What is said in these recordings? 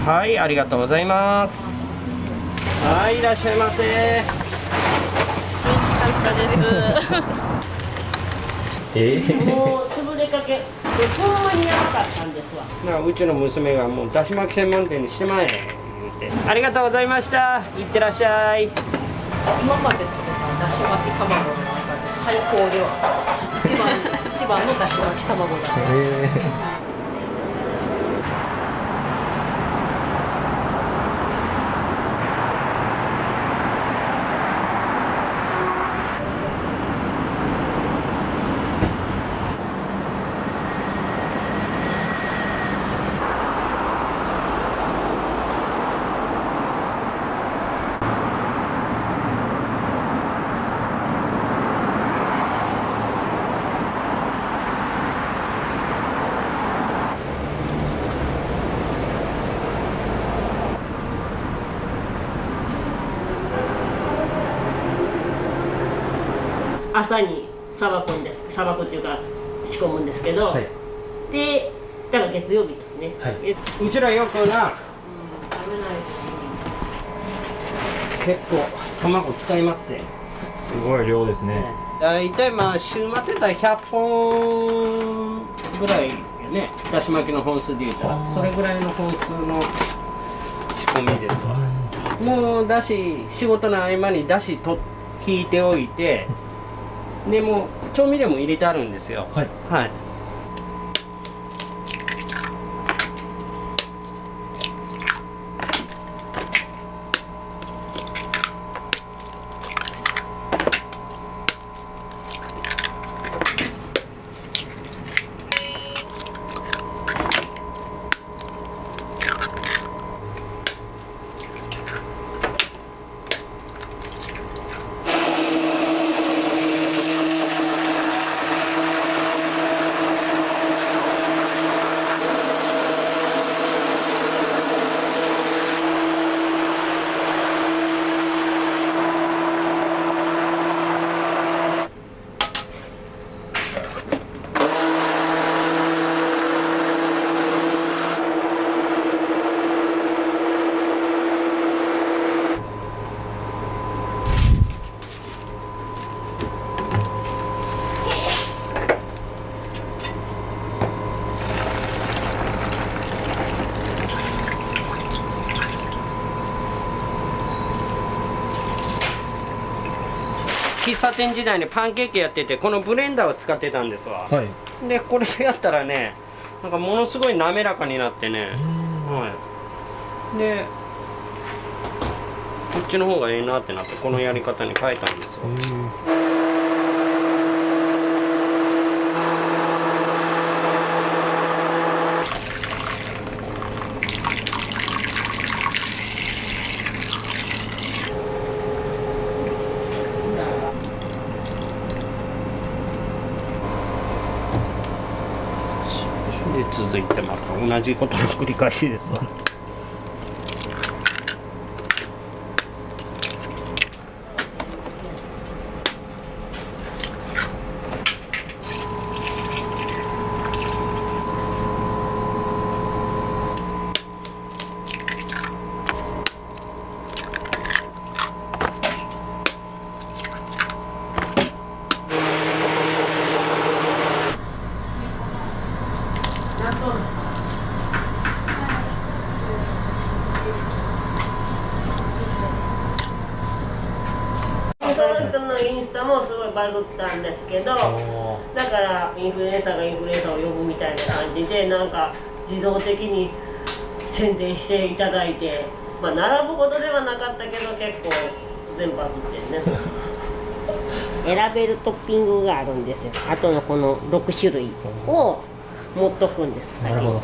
はい、ありがとうございます。はい、いらっしゃいませ。美味しかったです。もう潰れかけで、ほんまにやばかったんですわ。うちの娘がもうだし巻き専門店にしてまえ言うて。ありがとうございました。いってらっしゃい。今まで食べただし巻き卵の中で最高では一番のだし巻き卵だ。朝にさばくんです。さばくっていうか仕込むんですけど、はい、でだから月曜日ですね。はい、うちらよくな、食べない結構卵使いますよ。すごい量ですね。大体まあ週末だったら100本ぐらいよね。だし巻きの本数で言うたらそれぐらいの本数の仕込みですわ。もうだし仕事の合間にだしと引いておいて、でもう調味料も入れてあるんですよ。はい、はい。喫茶店時代にパンケーキやってて、このブレンダーを使ってたんですわ。はい、でこれでやったらね、なんかものすごい滑らかになってね、はい、でこっちの方がええなってなってこのやり方に変えたんですわ。で続いてまた同じことの繰り返しですわ。その人のインスタもすごいバズったんですけど、だからインフルエンサーがインフルエンサーを呼ぶみたいな感じでなんか自動的に宣伝していただいて、まあ並ぶほどではなかったけど結構全部バズってね選べるトッピングがあるんですよ。あとのこの6種類を持っとくんです。先に。なるほど。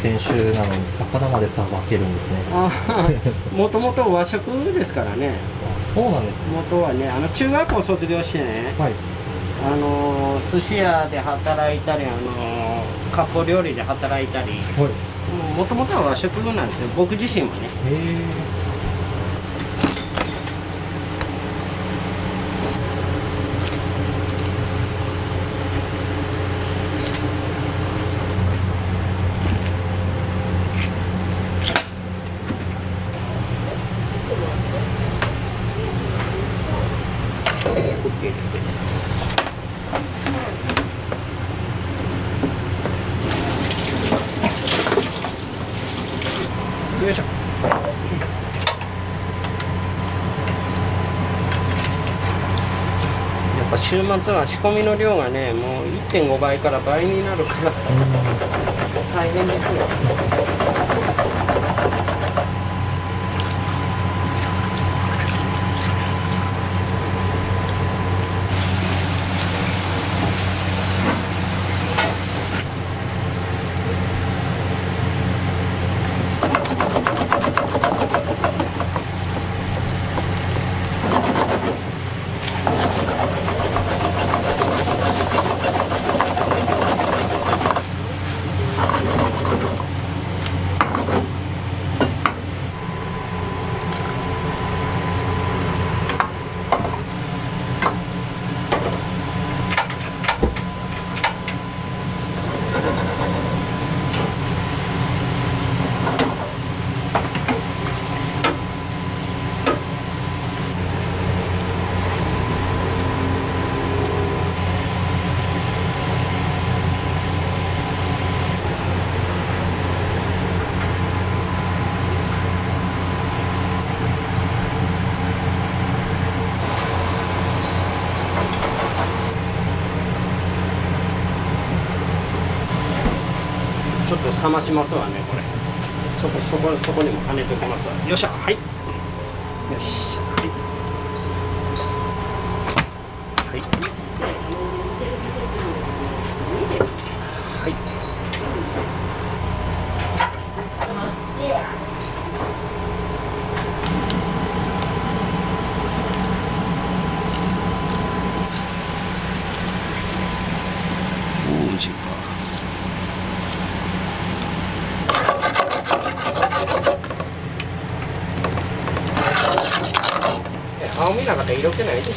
店主なのに魚までさばけるんですね。もともと和食ですからね。あ、そうなんですか。元はね、中学校卒業してね、はい。寿司屋で働いたり、割烹料理で働いたり、はい。もともとは和食なんですよ、僕自身もね。へえ。よいしょ。やっぱ週末は仕込みの量がね、もう 1.5 倍から倍になるから大変ですよ。ちょっと冷ましますわね、これ。そこにも跳ねておきますわ。よっしゃ、はい。よっしゃ、はい。はい。はい。王子か。青みなかったら色気ないでしょ。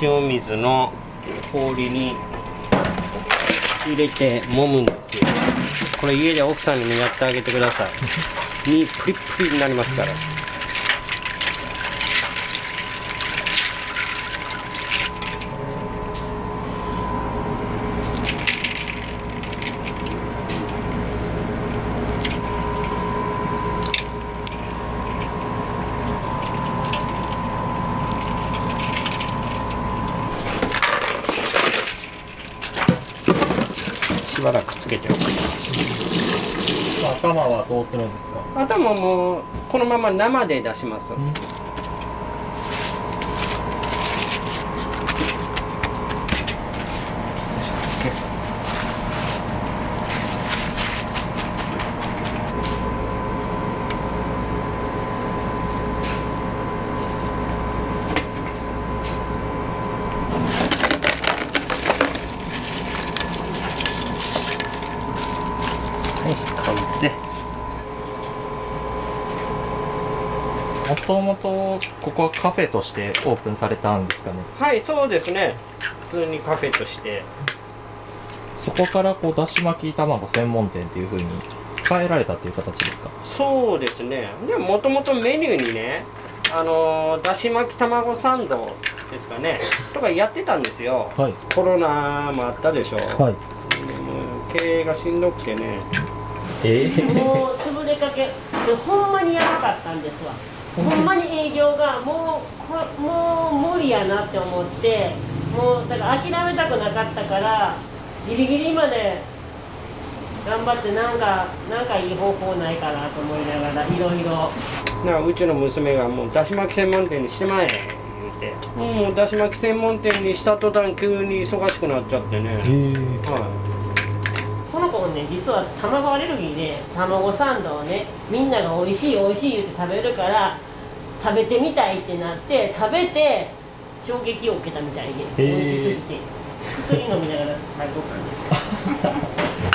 塩水の氷に入れて揉むんですよ。これ家で奥さんにもやってあげてください。身プリップリになりますから。しばらくつけておく。頭はどうするんですか。頭もこのまま生で出します。あとともとここはカフェとしてオープンされたんですかね。はい、そうですね。普通にカフェとして。そこからこうだし巻き卵専門店っていう風に変えられたっていう形ですか。そうですね。でもともとメニューにね、だし巻き卵サンドですかね、とかやってたんですよ。はい。コロナもあったでしょ。はい。でも経営がしんどくてね。もう潰れかけで、ほんまにやばかったんですわ。ほんまに営業がもう無理やなって思って、もうだから諦めたくなかったからギリギリまで頑張ってなんかいい方法ないかなと思いながらいろいろ。うちの娘がもうだし巻き専門店にしてまえ言うて、もうだし巻き専門店にした途端急に忙しくなっちゃってね。この子もね、実は卵アレルギーで卵サンドをね、みんなが美味しい美味しい言って食べるから食べてみたいってなって食べて衝撃を受けたみたいで、美味しすぎて薬飲みながら食べとったんです。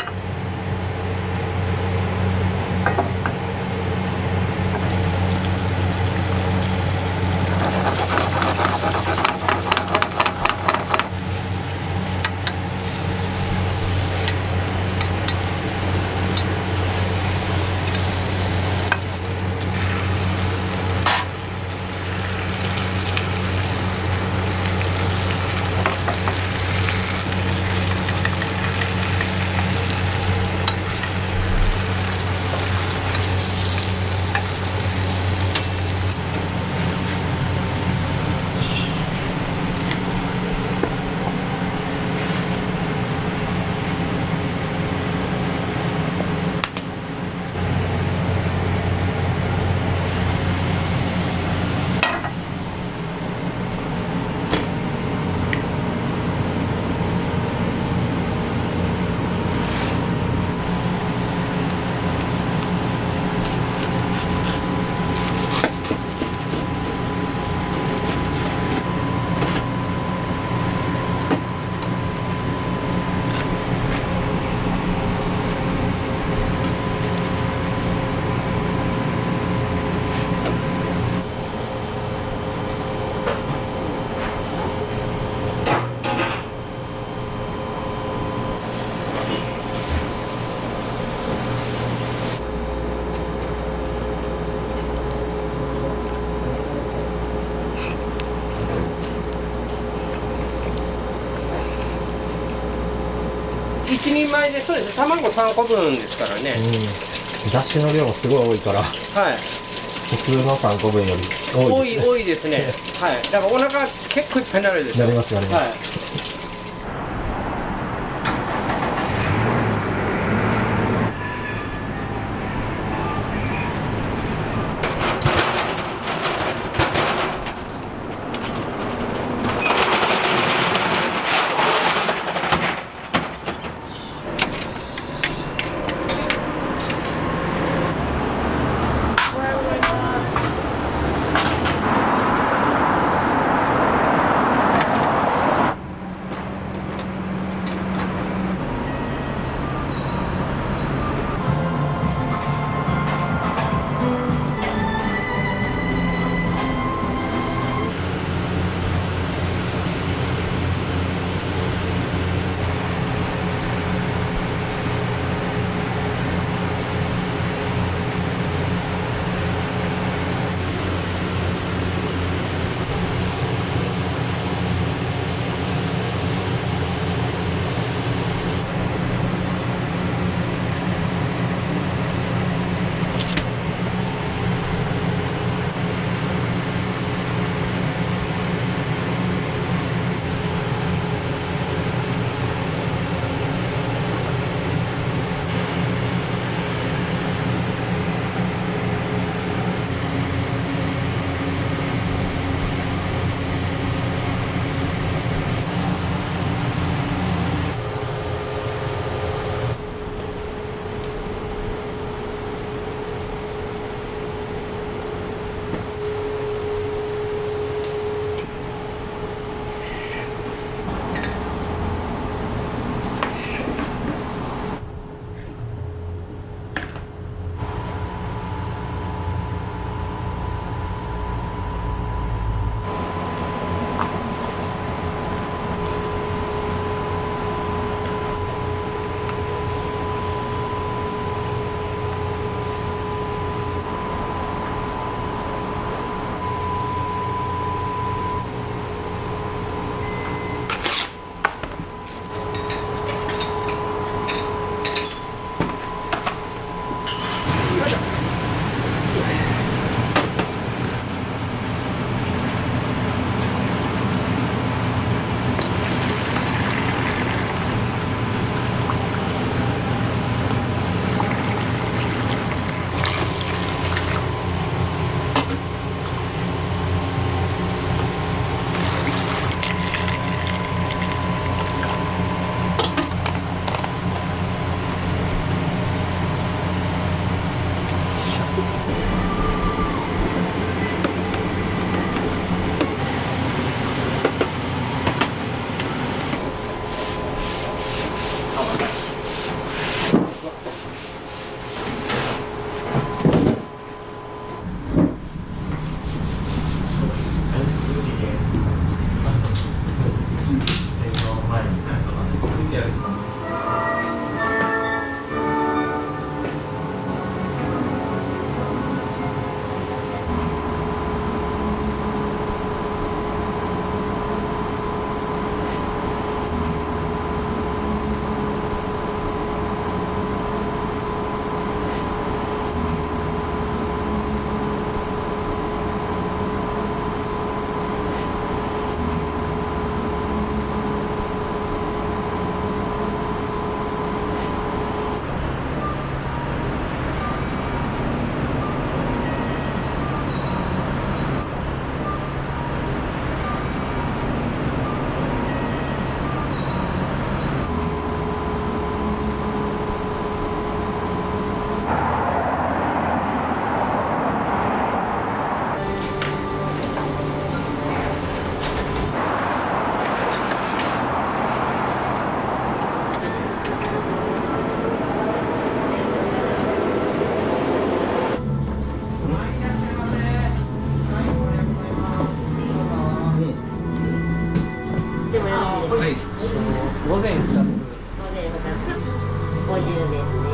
一人前で、そうです、卵3個分ですからね。だしの量もすごい多いから、はい。普通の3個分より多いですね。多いですね。はい。だからお腹結構いっぱいになるでしょ。なりますなります。はい。でもよろしいですか。午前2つ。午前2つ。50ですね。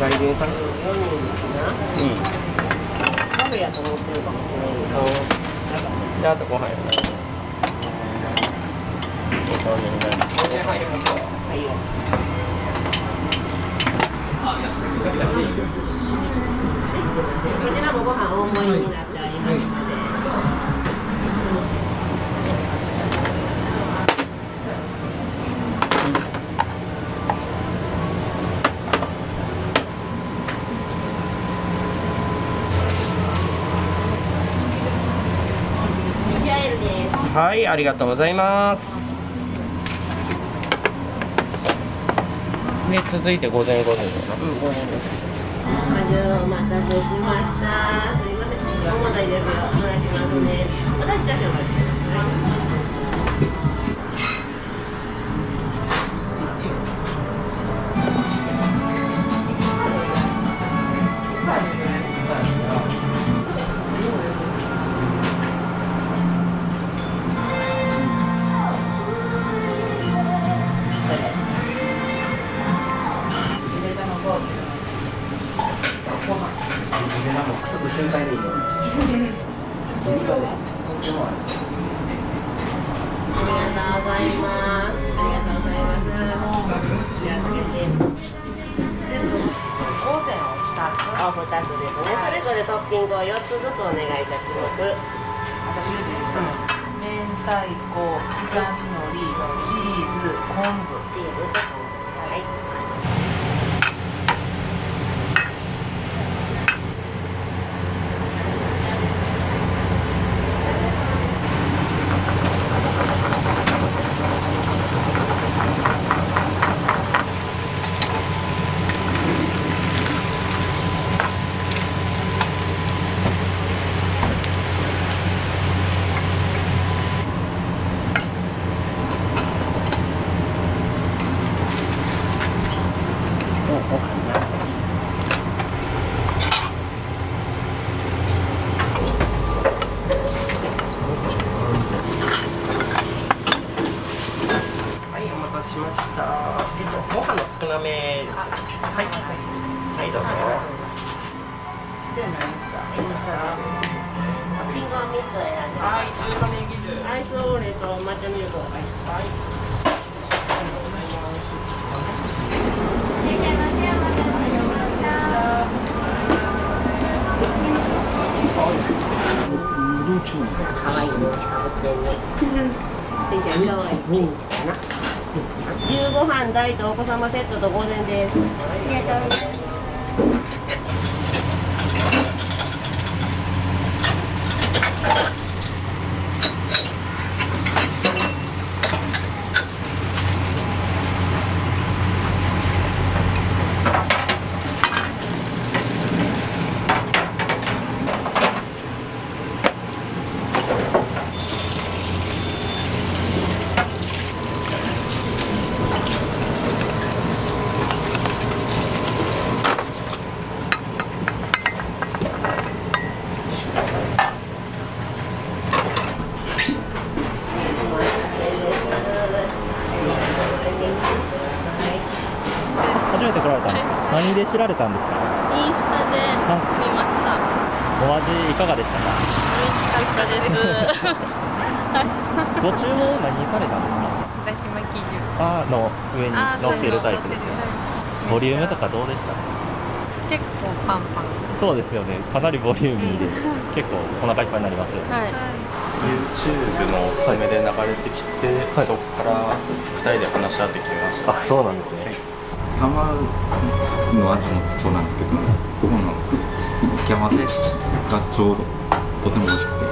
外人さん。 4人かな。うん。カフェやと思ってるかもしれないけど。じゃあ、あとご飯やな。全然入りますよ。はいよ。こちらもご飯大盛りになってありますので。ミキャエルです。はい、ありがとうございます。で、続いて午前5時かな。お待たせしました。すいません。重たいですよ。お願いしますね。私たちのお待ちください。瞬間でいいよ。ありがとうございます。ありがとうございます。じゃあ、かけて。あ、2つですね。それぞれトッピングを4つずつお願いいたします。明太子、刻みのり、チーズ、昆布。チーズと昆布。はい。しました。ご飯の少なめです。はい。はい、どうぞ。してないですか。トッピングを3つ選んで。はい、中華ネギ汁。アイスオーレと抹茶ミルク。はい。はい。いらっしゃいませ。お待たせしました。可愛い帽子かぶってるね。じゃあ可愛いミニかな。15飯大とお子様セットと午前です。ありがとうございます。初めて来られたんですか？何で知られたんですか？インスタで見ました。お味いかがでしたか？美味しかったです。ご注文何されたんですか？だし巻き重。の上に乗っているタイプですね。ボリュームとかどうでしたか？結構パンパン。そうですよね。かなりボリューミーで、結構お腹いっぱいになりますよね。はい。YouTube のおすすめで流れてきて、はい、そこから2人で話し合って決めました。あ、そうなんですね。玉の味もそうなんですけど、ここの付け合わせがちょうどとても美味しくて。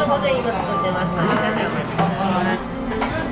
そこで今作ってますので、少々お待ちください。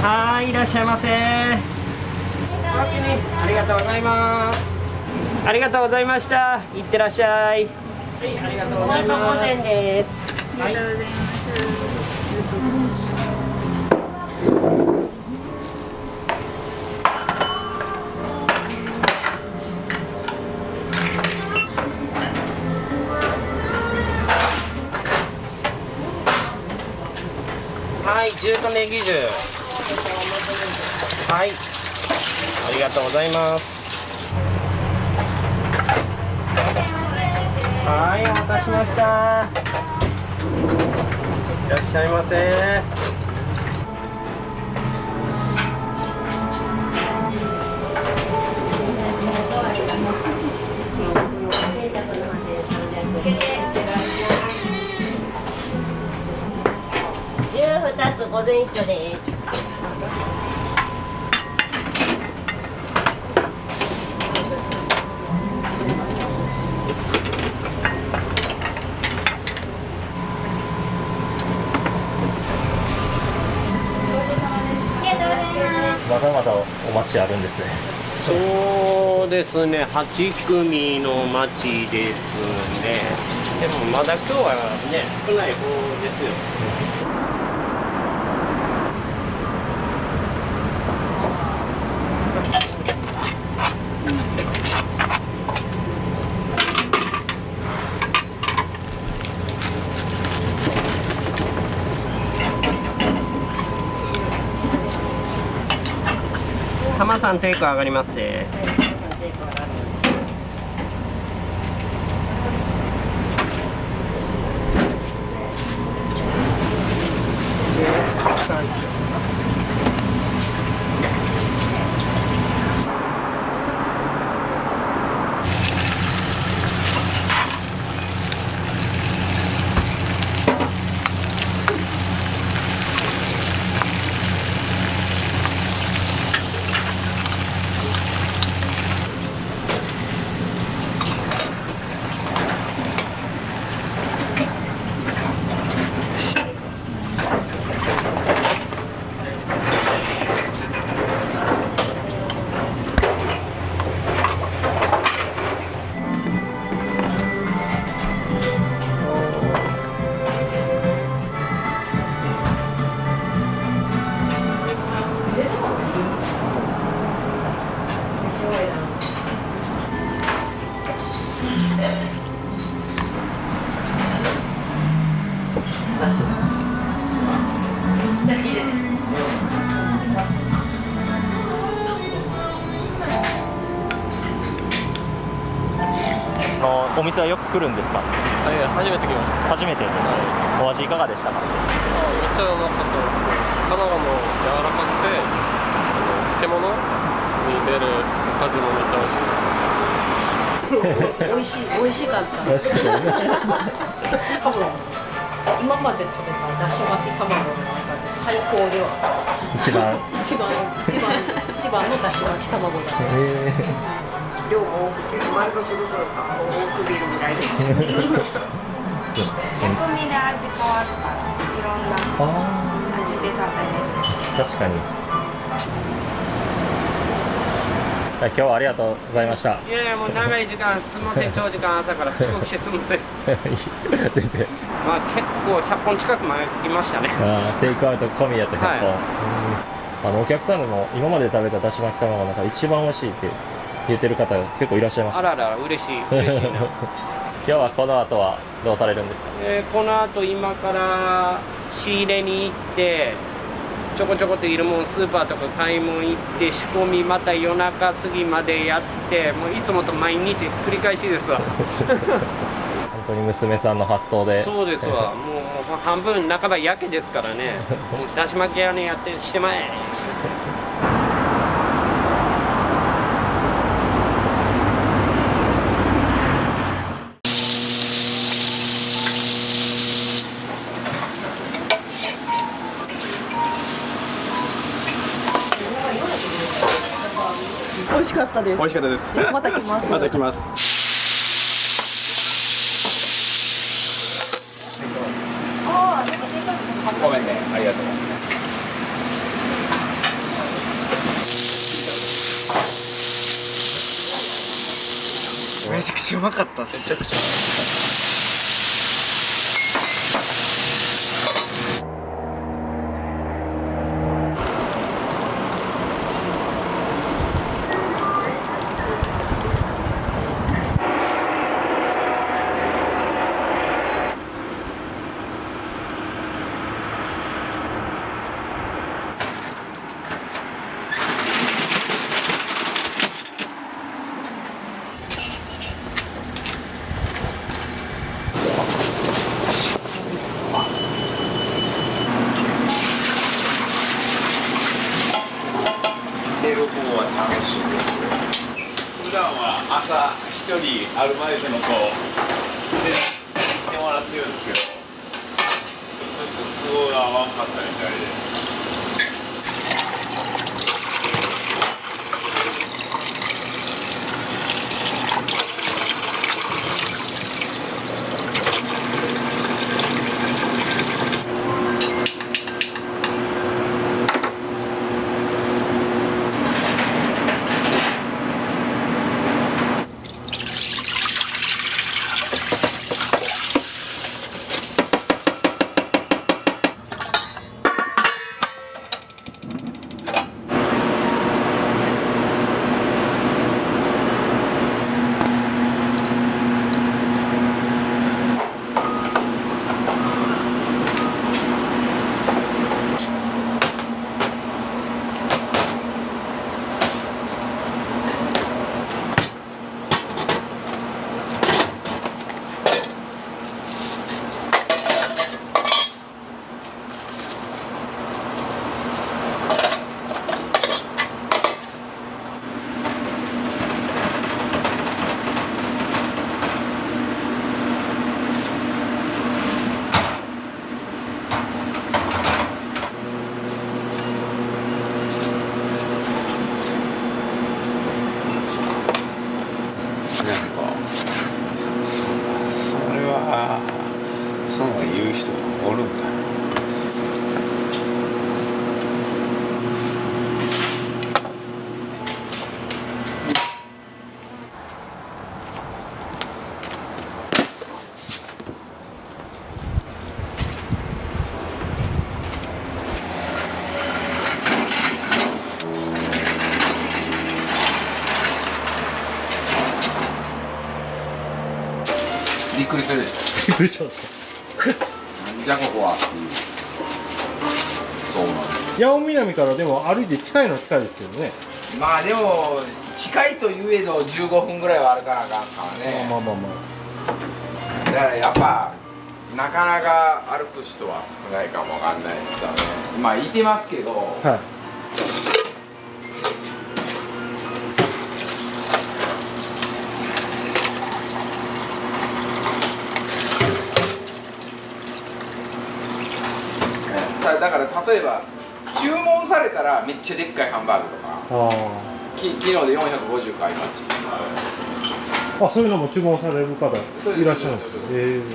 はい、いらっしゃいませ。おおきにありがとうございます。ありがとうございました。いってらっしゃい。はい、ありがとうございます。午前です。ありがとうございます。はい、中とネギ重。はい、ありがとうございます。はい、お待たせしました。いらっしゃいませ。12つ午前一丁です。まだまだお待ちあるんですね。そうですね、8組の町ですね。でもまだ今日はね、少ない方ですよ。玉さんテイク上がりますね。お店はよく来るんですか？初めて来ました。初めて。お味いかがでしたか？めっちゃうまかったです。卵も柔らかくて、漬物に出るおかずもめっちゃ美味しい。美味しかった。多分今まで食べただし巻き卵の中で最高では。一番一番のだし巻き卵だった。量が多くて満足どころか多すぎるぐらいです。薬味で味変わるからいろんな味で食べれる。確かに。今日はありがとうございました。いやいや、もう長い時間、すみません、長時間朝から遅刻してすみません。全然。まあ結構100本近く巻きましたね。テイクアウト込みやと100本。お客さんも今まで食べただし巻き卵の中で一番美味しいって言ってる方が結構いらっしゃいました。あらら、嬉しいな。今日はこの後はどうされるんですか？この後今から仕入れに行って、ちょこちょこといるもんスーパーとか買い物行って仕込み、また夜中過ぎまでやって、もういつもと毎日繰り返しですわ。本当に娘さんの発想で。そうですわ。もう半分半ばやけですからね。もうだし巻き屋にやってしてまえ。美味しかったです。美味しかったです。また来ます。また来ます。ごめんね、ありがとう。めちゃくちゃうまかったっす。めちゃくちゃ。寝る方は楽しいです。普段は朝一人アルバイトの子で来てもらってるんですけど、ちょっと都合が合わんかったみたいで。びっくりするでしょ。びっくりしましなんじゃここはっていう。そうなんです。た。八尾南からでも歩いて近いのは近いですけどね。まあでも近いといえど15分ぐらいは歩かなあかんからね。まあまあまあ。だからやっぱなかなか歩く人は少ないかもわかんないですからね。まあいてますけど、はいだから例えば注文されたらめっちゃでっかいハンバーグとか昨日で450回待ち。あ、そういうのも注文される方いらっしゃるんです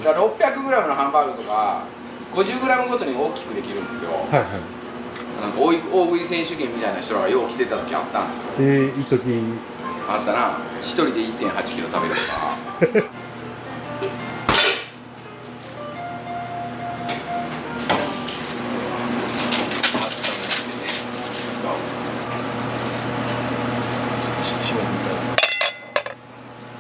か。だから 600g のハンバーグとか 50g ごとに大きくできるんですよ。はいはい。なんか大食い選手権みたいな人がよう来てた時あったんですよ。一時あったな。一人で 1.8 キロ食べるとか。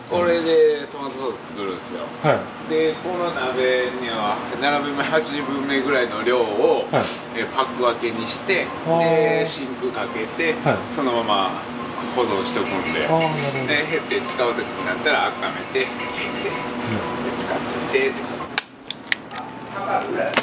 これでトマトソース作るんですよ。はい。でこの鍋には7分目8分目ぐらいの量を、はいパック分けにしてあーでシンクかけて、はいそのまま保存しておくんで、ああ、なるほど。で減って使う時になったら温めて入れて、で使っててってハンバーグぐらい。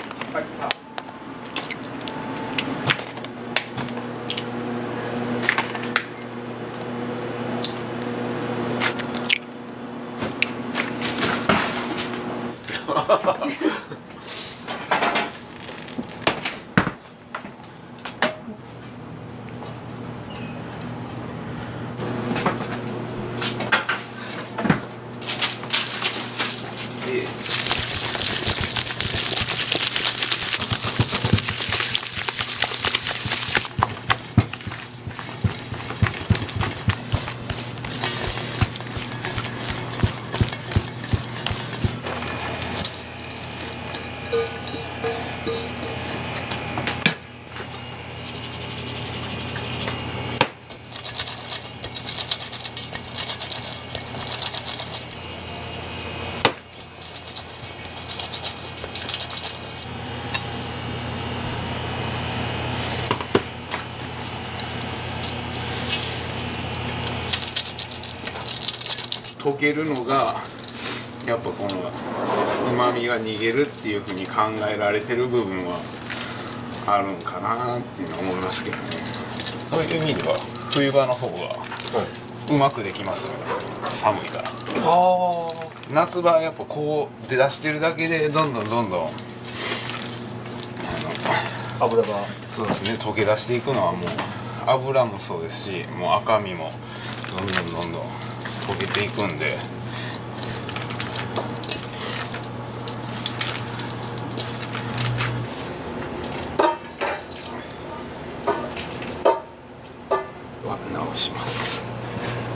溶けるのがやっぱこのうまみが逃げるっていうふうに考えられてる部分はあるんかなっていうのは思いますけどね。そういう意味では冬場の方がうまくできますよね。寒いから。夏場はやっぱこう出してるだけでどんどん油が。そうですね、溶け出していくのはもう油もそうですし、もう赤身もどんどん溶けていくんで。直します。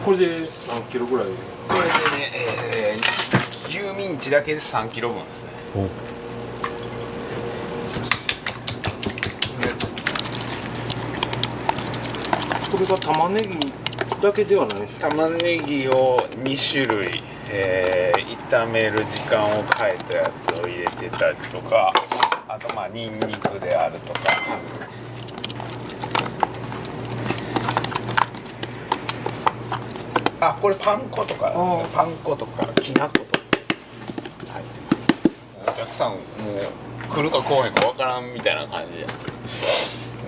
これで何キロぐらい？これでね、牛ミンチだけで3キロ分ですね。これが玉ねぎだけではないですか？玉ねぎを2種類、炒める時間を変えたやつを入れてたりとか、あとニンニクであるとか。あ、これパン粉とかですね。パン粉とかきな粉とか入ってます。お客さんもう来るか来へんかわからんみたいな感じで。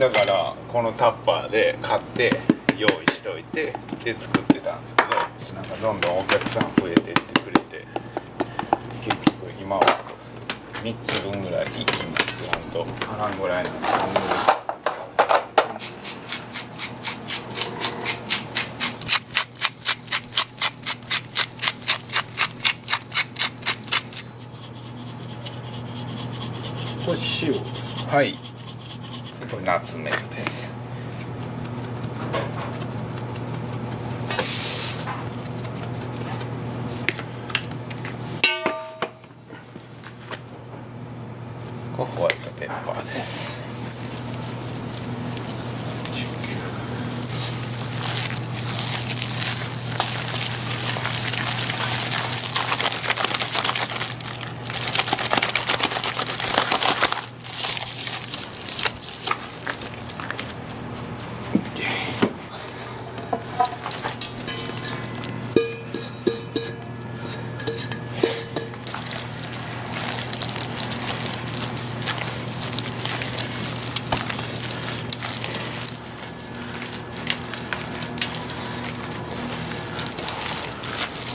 だからこのタッパーで買って用意しておいてで作ってたんですけど、なんかどんどんお客さん増えてってくれて、結局今は3つ分ぐらい一気に作らんとあらんぐらいなんで。これ塩。はい。これナツメグです。これホワイトペッパーです。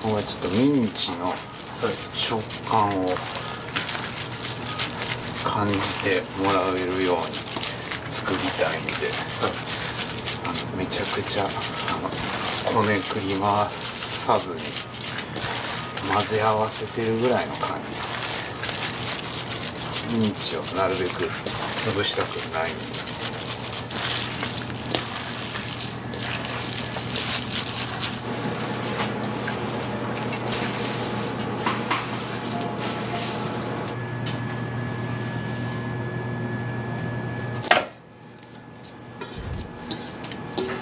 ここはちょっとミンチの食感を感じてもらえるように作りたいんで、めちゃくちゃこねくり回さずに混ぜ合わせてるぐらいの感じ。ミンチをなるべく潰したくないんで。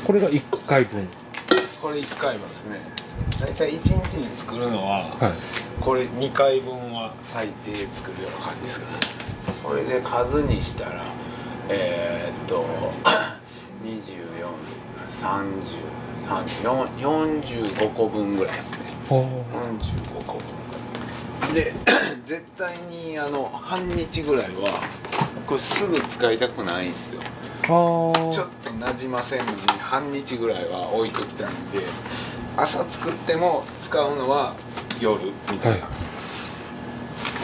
これが1回分。これ1回分ですね。だいたい1日に作るのは、はい、これ2回分は最低作るような感じですかね。これで数にしたら45個分ぐらいですね。45個分で絶対に半日ぐらいはこれすぐ使いたくないんですよ。ちょっとなじませんのに半日ぐらいは置いときたいんで、朝作っても使うのは夜みたいな、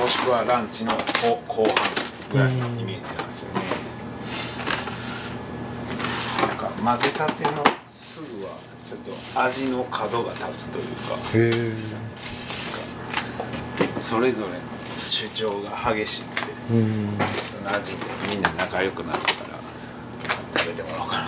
もしくはランチの後半ぐらいのイメージなんですよね。なんか混ぜたてのすぐはちょっと味の角が立つというか、それぞれの主張が激しいんで、その味でみんな仲良くなってから食べてもらおうかな。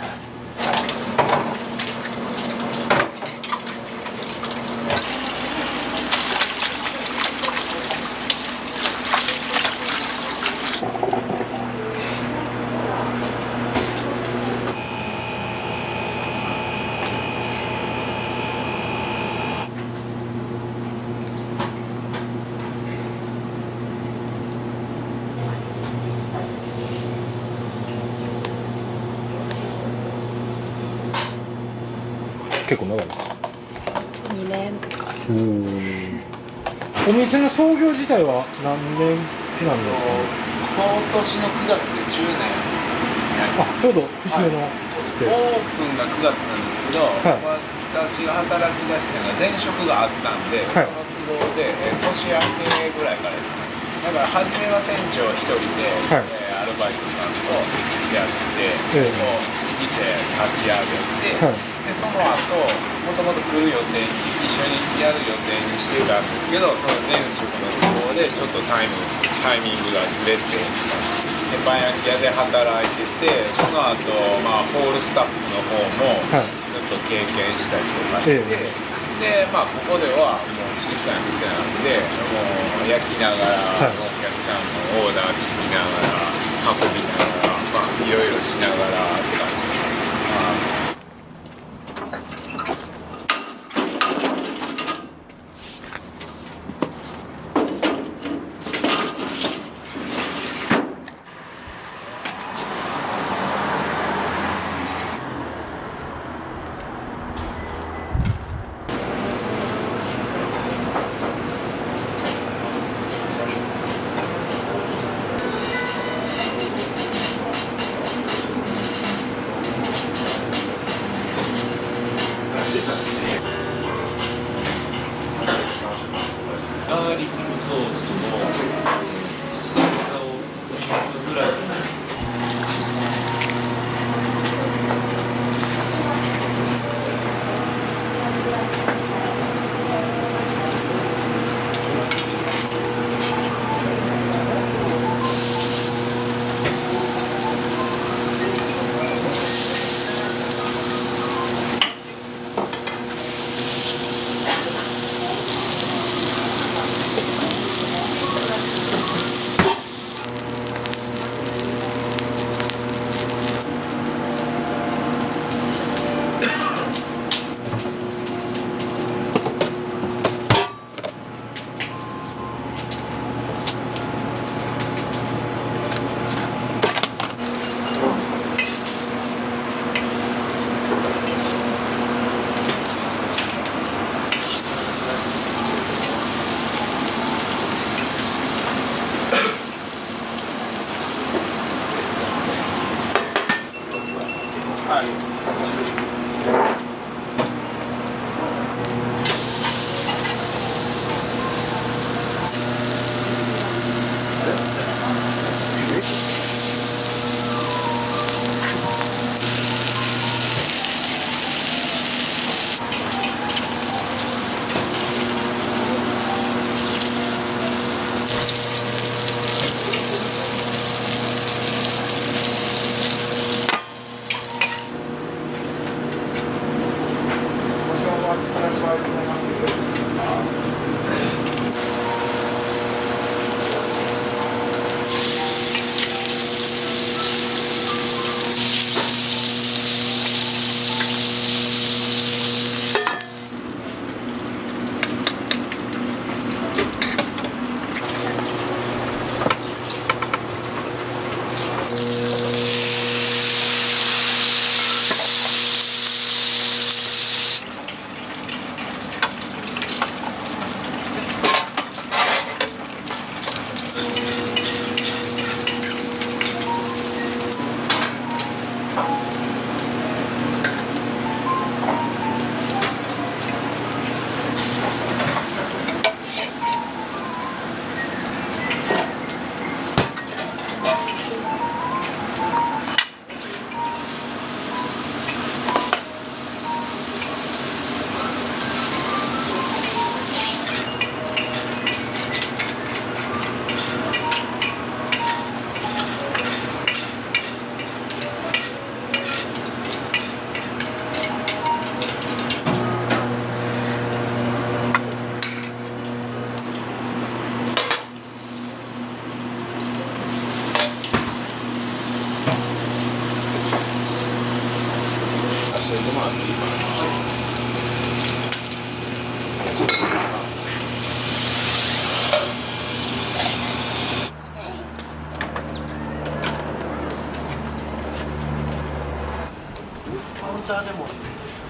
結構長い。2年とか。お店の創業自体は何年なんですかね。今年の9月で10年になります。ちょうど節目の、オープンが9月なんですけど、私が働き出したのが前職があったんで、その都合で年明けぐらいからですね。だから初めは店長1人で、アルバイトさんとやって、店立ち上げて、でその後もともと来る予定一緒にやる予定にしてたんですけど、その前職の都合でちょっとタイミングがずれて、でパン焼き屋で働いてて、その後ホールスタッフの方もちょっと経験したりとかして、でここではもう小さい店なんで、もう焼きながら、お客さんのオーダー聞きながら運びながら、いろいろしながらって感じです。ガーリックソースの差を2ぐらい。こ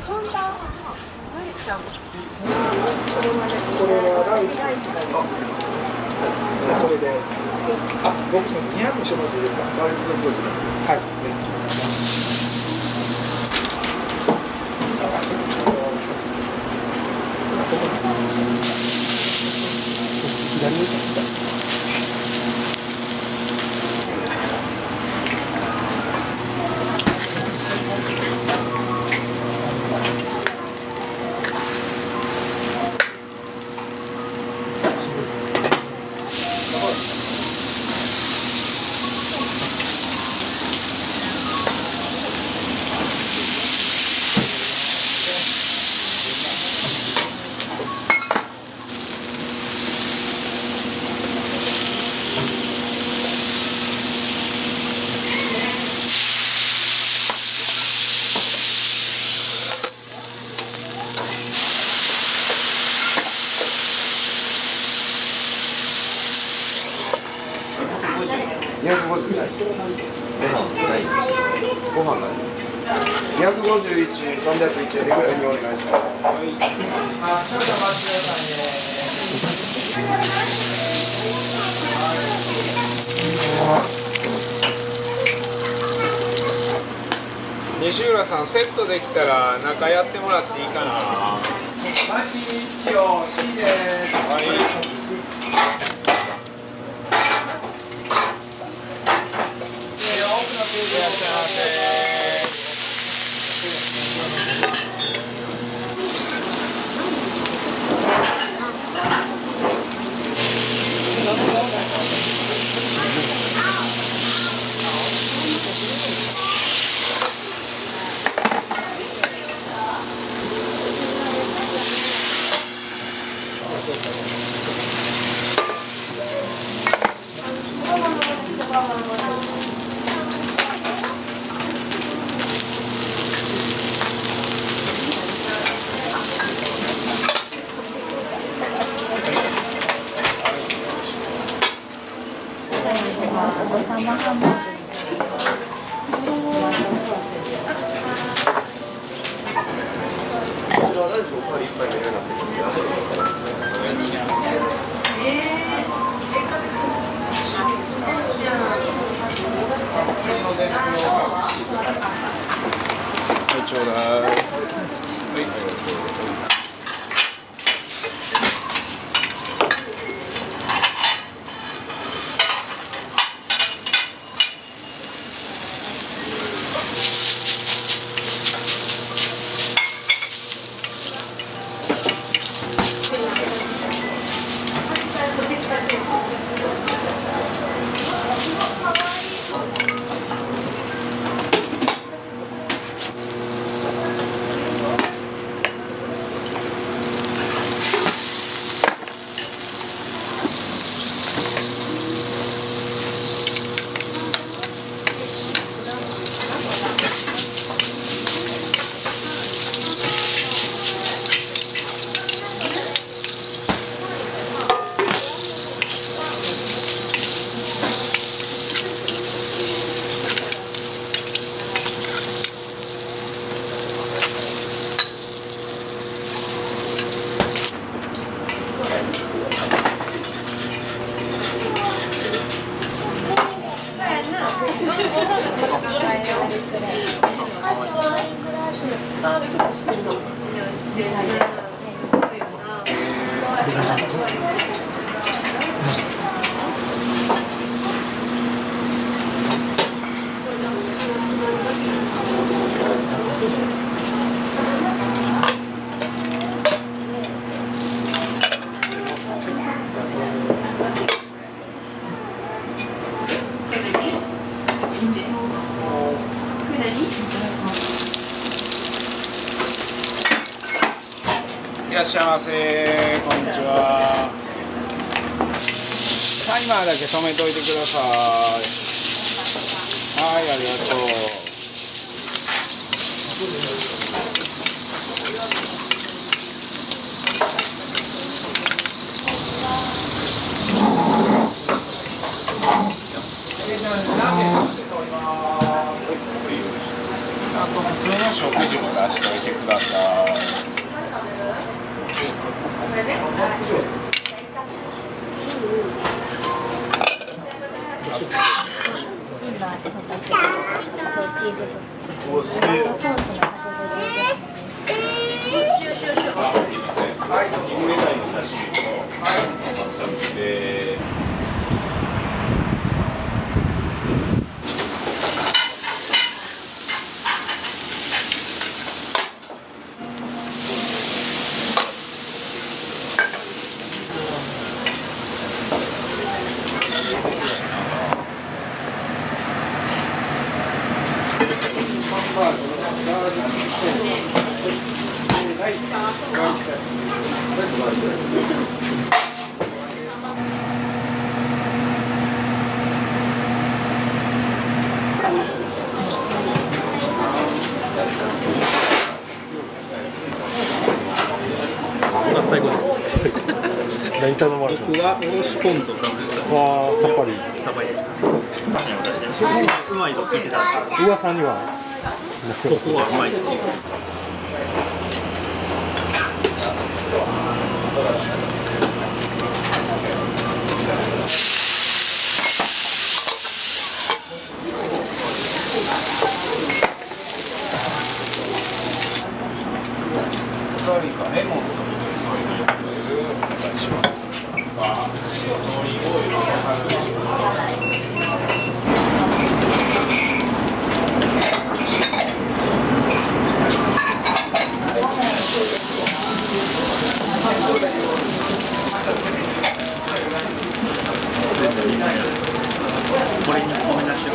これはライスそれで僕その200しますいいですか？はい。250ない。ご飯ない。251、301円でぐらいにお願いします。はい。ちょっと待ってくださいね。西浦さんセットできたら中やってもらっていいかな。マキ一応 C です。はい。ちょうだい。いらっしゃいませ、こんにちは。タイマーだけ止めといてください。はい、ありがとう。あと普通の食事も出しておいてください。おすげえ。最高です。何頼まれた？僕はおろしポン酢を頼みました。わあ、さっぱり。さっぱり。うまいと聞いてた。噂には。ここはうまいっていう。何かレモンとそういうのお願いします。塩とオリーブオイルをこれに米なしを。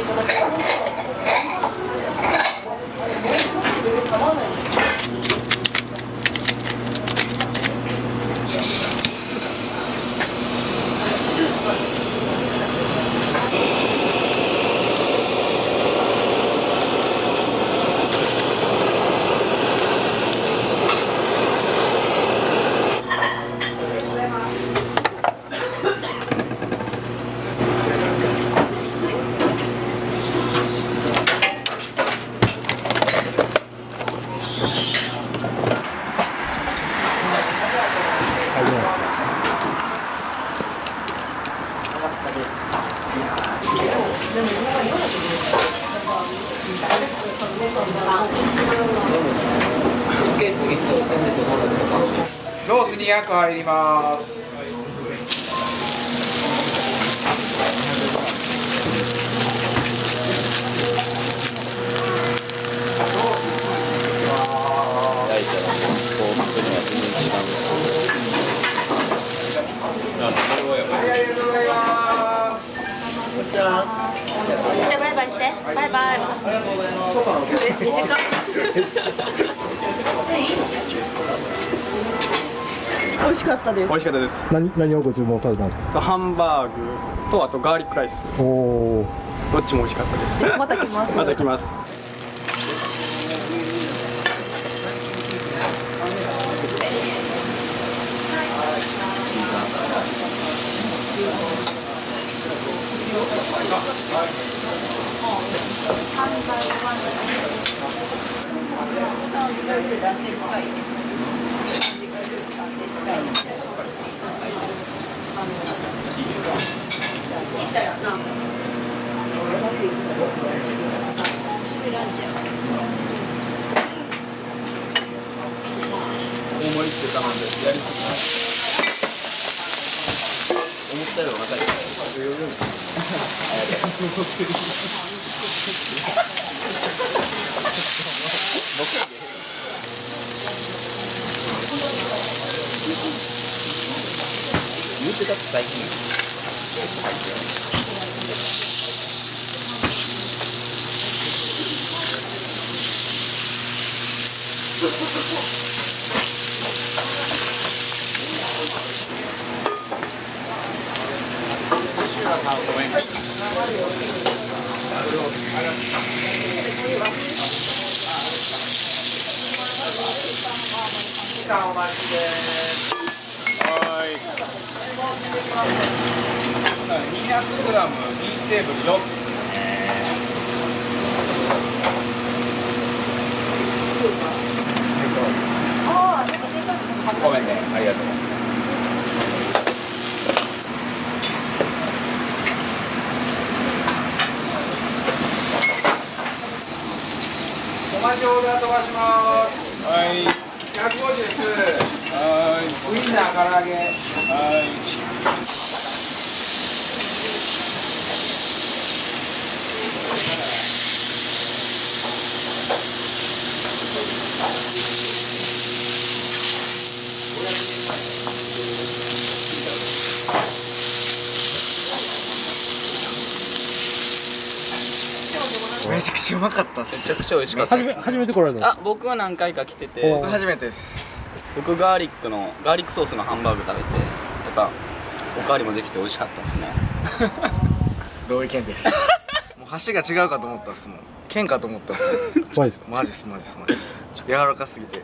ロース200入ります。じゃあバイバイして。バイバイ。短い。美味しかったです。美味しかったです。何をご注文されたんですか？ハンバーグとあとガーリックライス。おお。どっちも美味しかったです。また来ます。また来ます。大盛りって頼んでやりすぎない。思ったよりお腹いっぱい。言ってたって最近入ってる。お待ちです。はい。200g ビーフテーブル4つですね。ごめんね、ありがとう。ーダー飛ばします。はい。150です。はい。ウインナー唐揚げ。はい。めちゃくちゃうまかったっす。めちゃくちゃ美味しかったです。初めて来られたんですか？僕は何回か来てて、僕初めてです。僕ガーリックソースのハンバーグ食べて、やっぱおかわりもできて美味しかったですね。同意見です。もう箸が違うかと思ったっすもん。剣かと思ったっす。マジですか？マジですマジですマジです。柔らかすぎて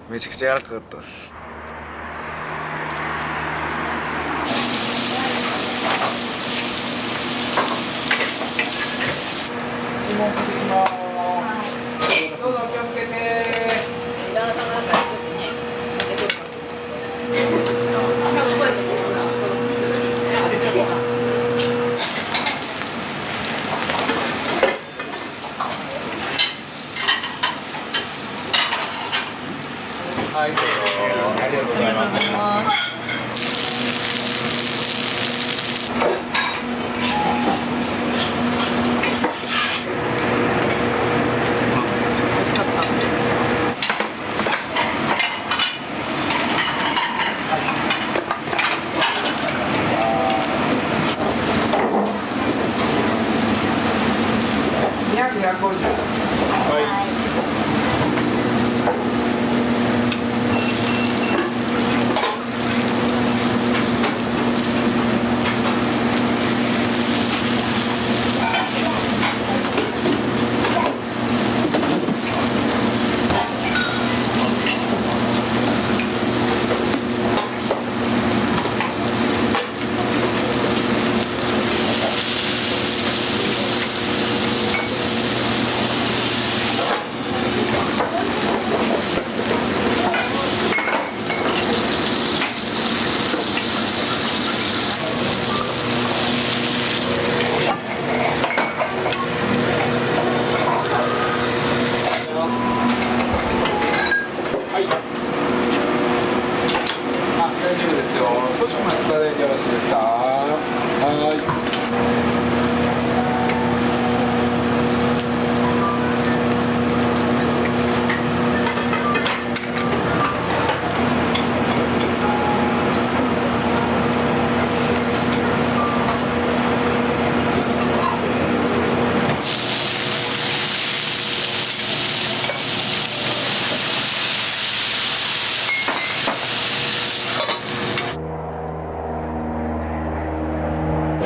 めちゃくちゃ柔らかかったっす。どうぞお気をつけて。はい、どうぞ。ありがとうございます。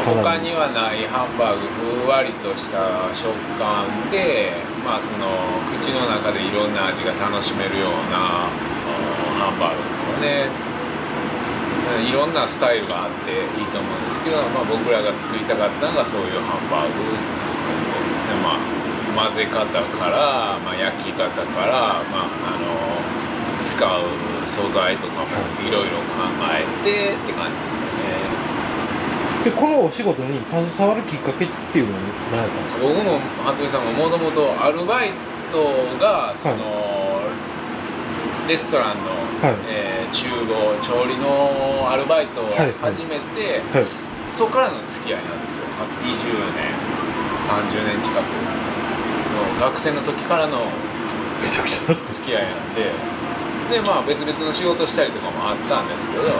他にはないハンバーグ、ふんわりとした食感で、その口の中でいろんな味が楽しめるようなハンバーグですよね。いろんなスタイルがあっていいと思うんですけど、僕らが作りたかったのがそういうハンバーグっていうことで、混ぜ方から、焼き方から、使う素材とかもいろいろ考えてって感じですよね。でこのお仕事に携わるきっかけっていうのは何やったんですか？僕も服部さんももともとアルバイトがその、レストランの、厨房調理のアルバイトを始めて、そこからの付き合いなんですよ。20年30年近くの学生の時からの付き合いなんで、別々の仕事したりとかもあったんですけど、結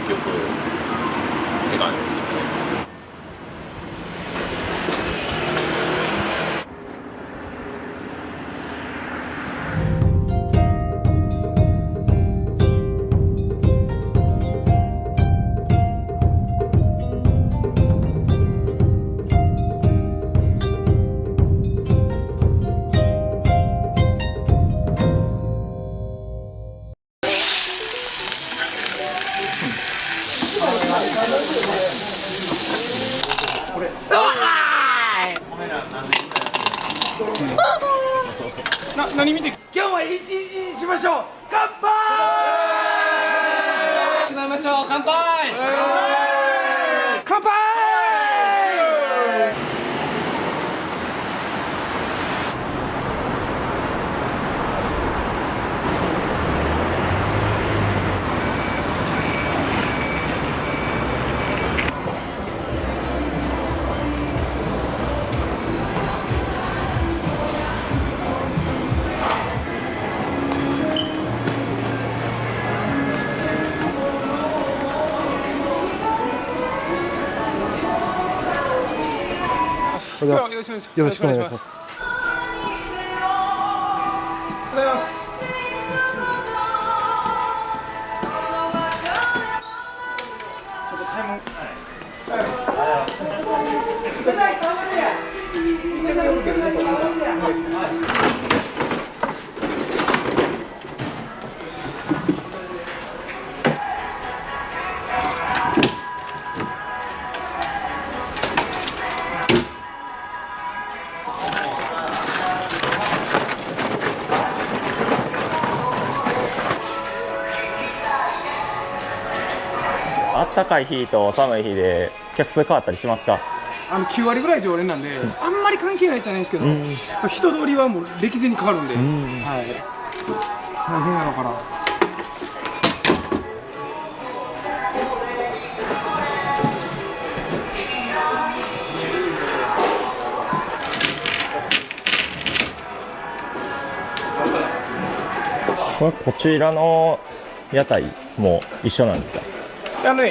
局って感じですけどね。何見て今日も一日にしましょう。乾杯。決まりましょう。乾杯。乾杯。うございます。よろしくお願いします。おはようございます。ちょっと買い物。あったかい日と寒い日で客数変わったりしますか？ 9割ぐらい常連なんで、あんまり関係ないじゃないですけど、人通りはもう歴然に変わるんで、はい、大変なのかな。こちらの屋台も一緒なんですか？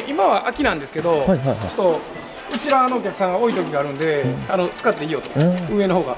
今は秋なんですけど、ちょっとうちらのお客さんが多い時があるんで、使っていいよと、上の方が。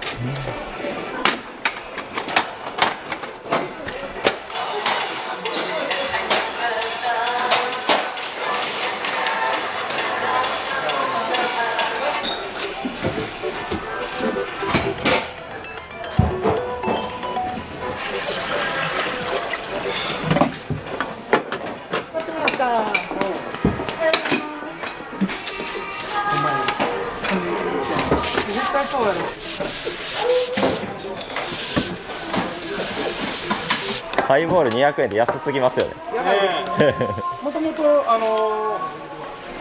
ハイボール200円で安すぎますよね。もともと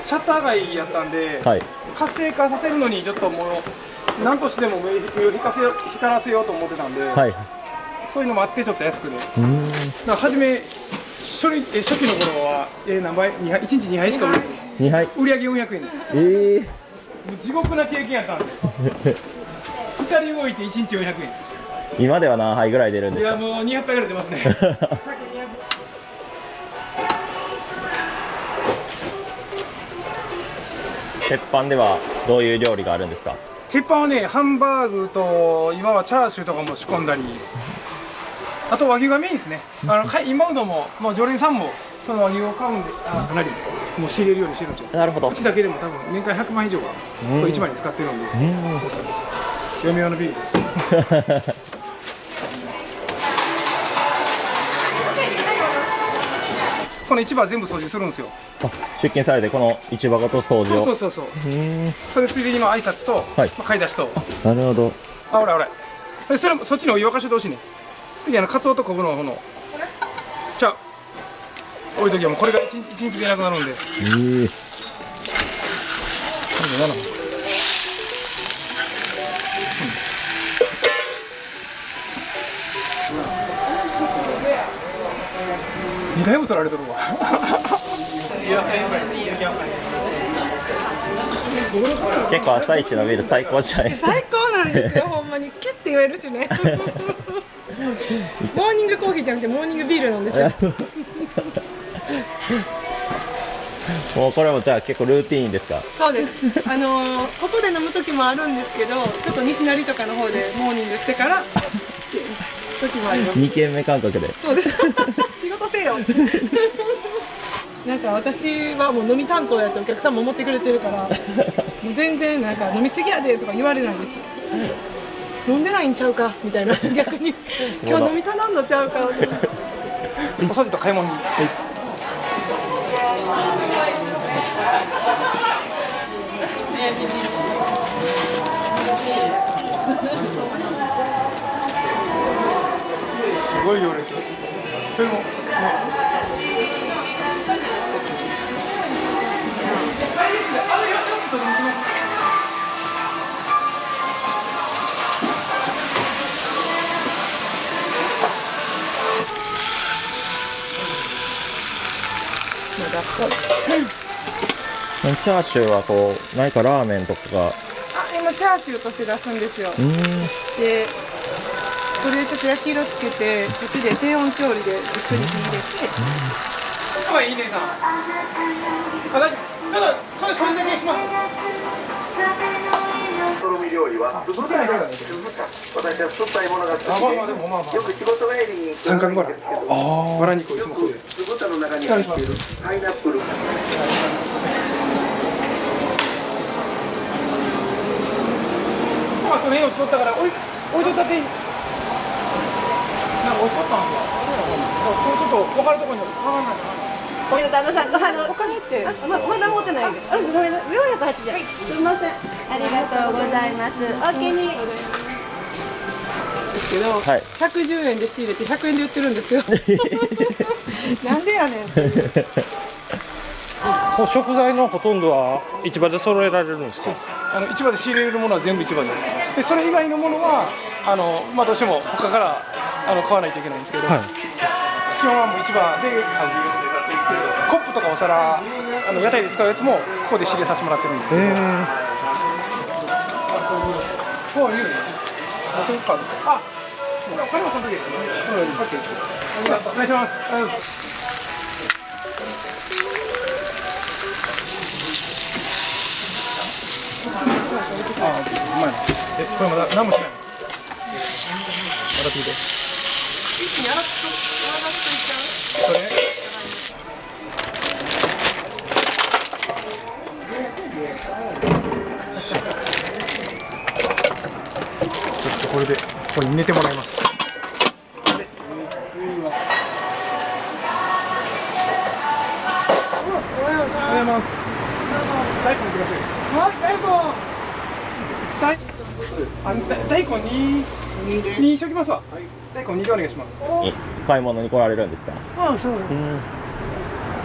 シャッター街やったんで、はい、活性化させるのにちょっともう何としても目を光らせようと思ってたんで、はい、そういうのもあってちょっと安くで。だから初め初期の頃は何杯1日2杯しか売れず、売り上げ400円です。もう地獄な経験やったんで2人動いて1日400円です。今では何杯ぐらい出るんですか？いやもう200杯ぐらい出ますね。鉄板ではどういう料理があるんですか？鉄板はね、ハンバーグと今はチャーシューとかも仕込んだり、あと和牛がメインですね。今のも、常連さんもその和牛を買うんで、かなりもう仕入れるようにしてるんですよ。なるほど。うちだけでも多分年間100万以上がこれ1枚に使ってるんで、そうそう、嫁用のビールです。この市場は全部掃除するんですよ。出勤されてこの市場ごと掃除を。そう。それついでにの挨拶と、買い出しと。なるほど。ほら。そっちのお湯沸かしてほしいね。次カツオと昆布の方の。じゃあ置いときはもうこれが一日でなくなるんで。37。2台も取られてるわ。結構朝一のビール最高じゃないですか。最高なんですよ、ほんまにキュッて言えるしね。モーニングコーヒーじゃなくてモーニングビールなんですよ。もうこれもじゃあ結構ルーティーンですか？そうです。ここで飲む時もあるんですけど、ちょっと西成とかの方でモーニングしてから時もあります。2軒目感覚で。そうです。仕事せよ。なんか私はもう飲み担当やってお客さんも思ってくれてるから、もう全然なんか飲みすぎやでとか言われないんですよ。飲んでないんちゃうかみたいな、逆に今日飲み頼んのちゃうか。おさじと買い物に。すごい量ですよ。でもチャーシューはこう何かラーメンとかが。今チャーシューとして出すんですよ。でこれでちょっと焼き色つけて、こっちで低温調理でじっくり火入れて。いいねさん。ちょっとそれだけします。味料理は酢豚。私は酸っぱいものが好きで、よく仕事帰りに三角バラ。バラ肉をいつも食べる。酢豚の中に入っているパイナップル。その辺を作ったから置いとったっていい。なんか置いとったんですよ。ちょっと分かるところに分からないかな。ごめんなさい、お金ってまだ持ってないです。ごめんなさい、480円。すみません。ありがとうございます。お気に。ですけど、110円で仕入れて100円で売ってるんですよ。なんでやねん。もう食材のほとんどは市場で揃えられるんですか？市場で仕入れるものは全部市場で。でそれ以外のものはまあどうしても他から買わないといけないんですけど、基本はもう市場でコップとかお皿屋台で使うやつもここで仕入れさせてもらってるんですけど。そういうね。あ、お金もその時ですね。さっきです。お願いします。うまいな。これまだ何もしない。まだ聞いて。一気に洗っといちゃう。これ。ちょっとこれでここに寝てもらいます。おはようございます。大根ください。はい、大根にしときますわ。大根2でお願いします。買い物に来られるんですか？ああ、そう。そ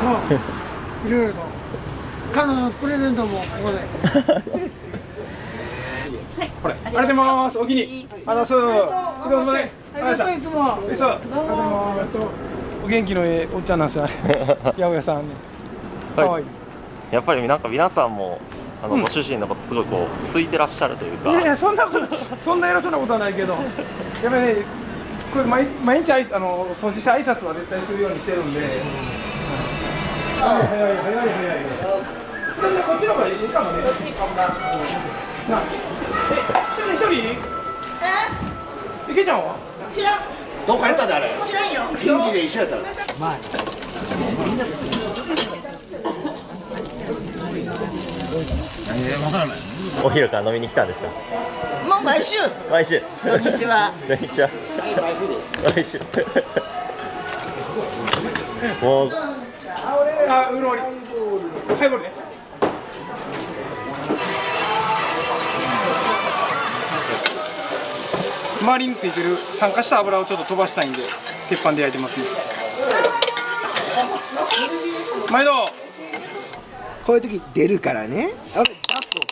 う。いろいろと。彼女のプレゼントもここで。これ、ありがとうございます。お気に。ありがとうございます。ありがとういつも。お元気のおっちゃんなんですよ。八百屋さんね。可愛い。やっぱりなんか皆さんもご主人のことすごいこう好いてらっしゃるというか。いやいやそんな偉そうなことはないけど、やっぱりねこれ毎日掃除して挨拶は絶対するようにしてるんで。早い。これねこっちの方がいいかもね。こっちこんな。一人？いけちゃんは？知らん。どこやったんだあれ？知らんよ。近畿で一緒やったの。まあ。お昼から飲みに来たんですか？もう毎週。毎週。土日は。土日は。毎週です。毎週。もう。ウーロンハイボールね。周りについてる酸化した油をちょっと飛ばしたいんで鉄板で焼いてますね。毎度こういう時出るからね。あれ出す男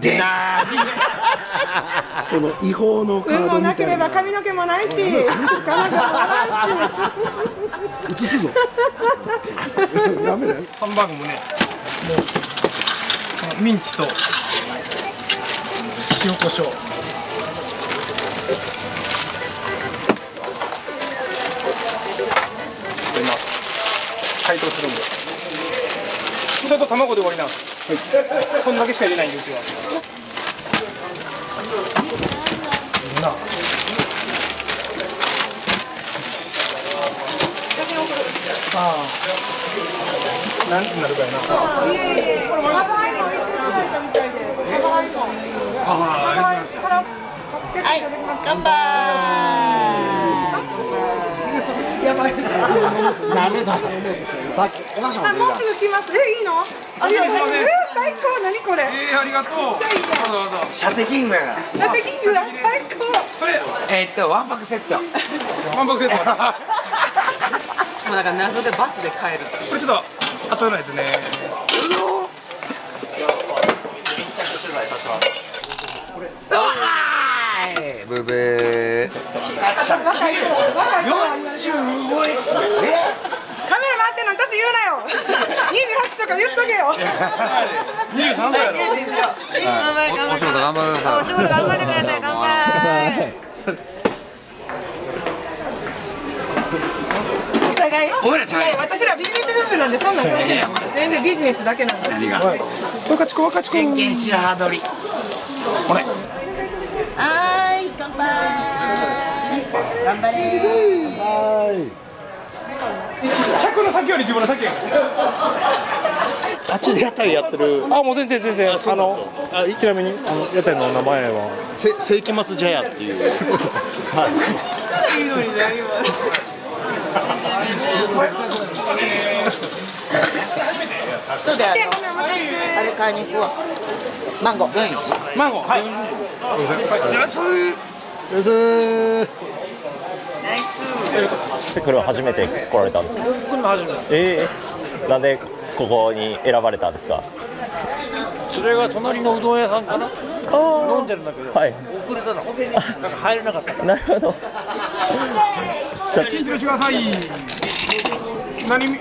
だからね。この違法のカードみたいな。なければ髪の毛もないし、体もないし。映すぞ。ダメだよ。ハンバーグもね、もうミンチと塩コショウ。解凍するんで。それと卵で終わりなんです。はい。そんだけしか入れないんでうちは。なんてなるかやな。はい、乾杯。やばい。ダメだ。さっきお菓子も出た。もうすぐ来ます。いいの？ありがとう。最高。何これ？ありがとう。めっちゃいいやん。シャペキングやから。シャペキングや最高。ワンパクセット。ワンパクセット。もうだから謎でバスで帰る。これちょっと後のやつね。ブブー。カメラ回ってんの私言うなよ。28とか言っとけよ。23だよ。お仕事頑張ってください。お仕事頑張ってください。乾杯。お互い。私らビジネス部分なんでそんなの全然ビジネスだけなんで。何が？若ちこ。真剣白羽取り。これはーい、乾杯。頑張れー。客の先より自分の先や。あっちで屋台やってる。あ、もう全然。ちなみに屋台の名前は世紀末茶屋っていう。はい。いいのに何も。どうであれ買いに行くわ。マンゴー。マンゴー、はい。安い。これは初めて来られたんですか？これも初めて。なんでここに選ばれたんですか？それが隣のうどん屋さんかな。飲んでるんだけど、はい、遅れたの。なんか入れなかった。なるほど。チンチロしてください。何み。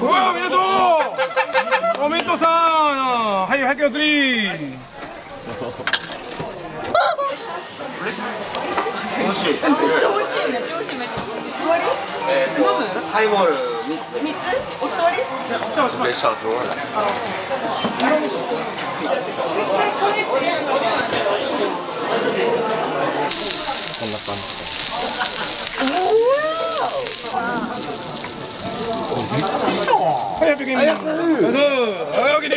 うわ、おめでとう。おめでとうさん。はい、100円釣り。美味しい。めっちゃ美味しい。めっちゃ美味しい。座り？飲む？ハイボール3つ。3つ？お座り？列車上だ。こんな感じで。はい、100円。はい、おきに。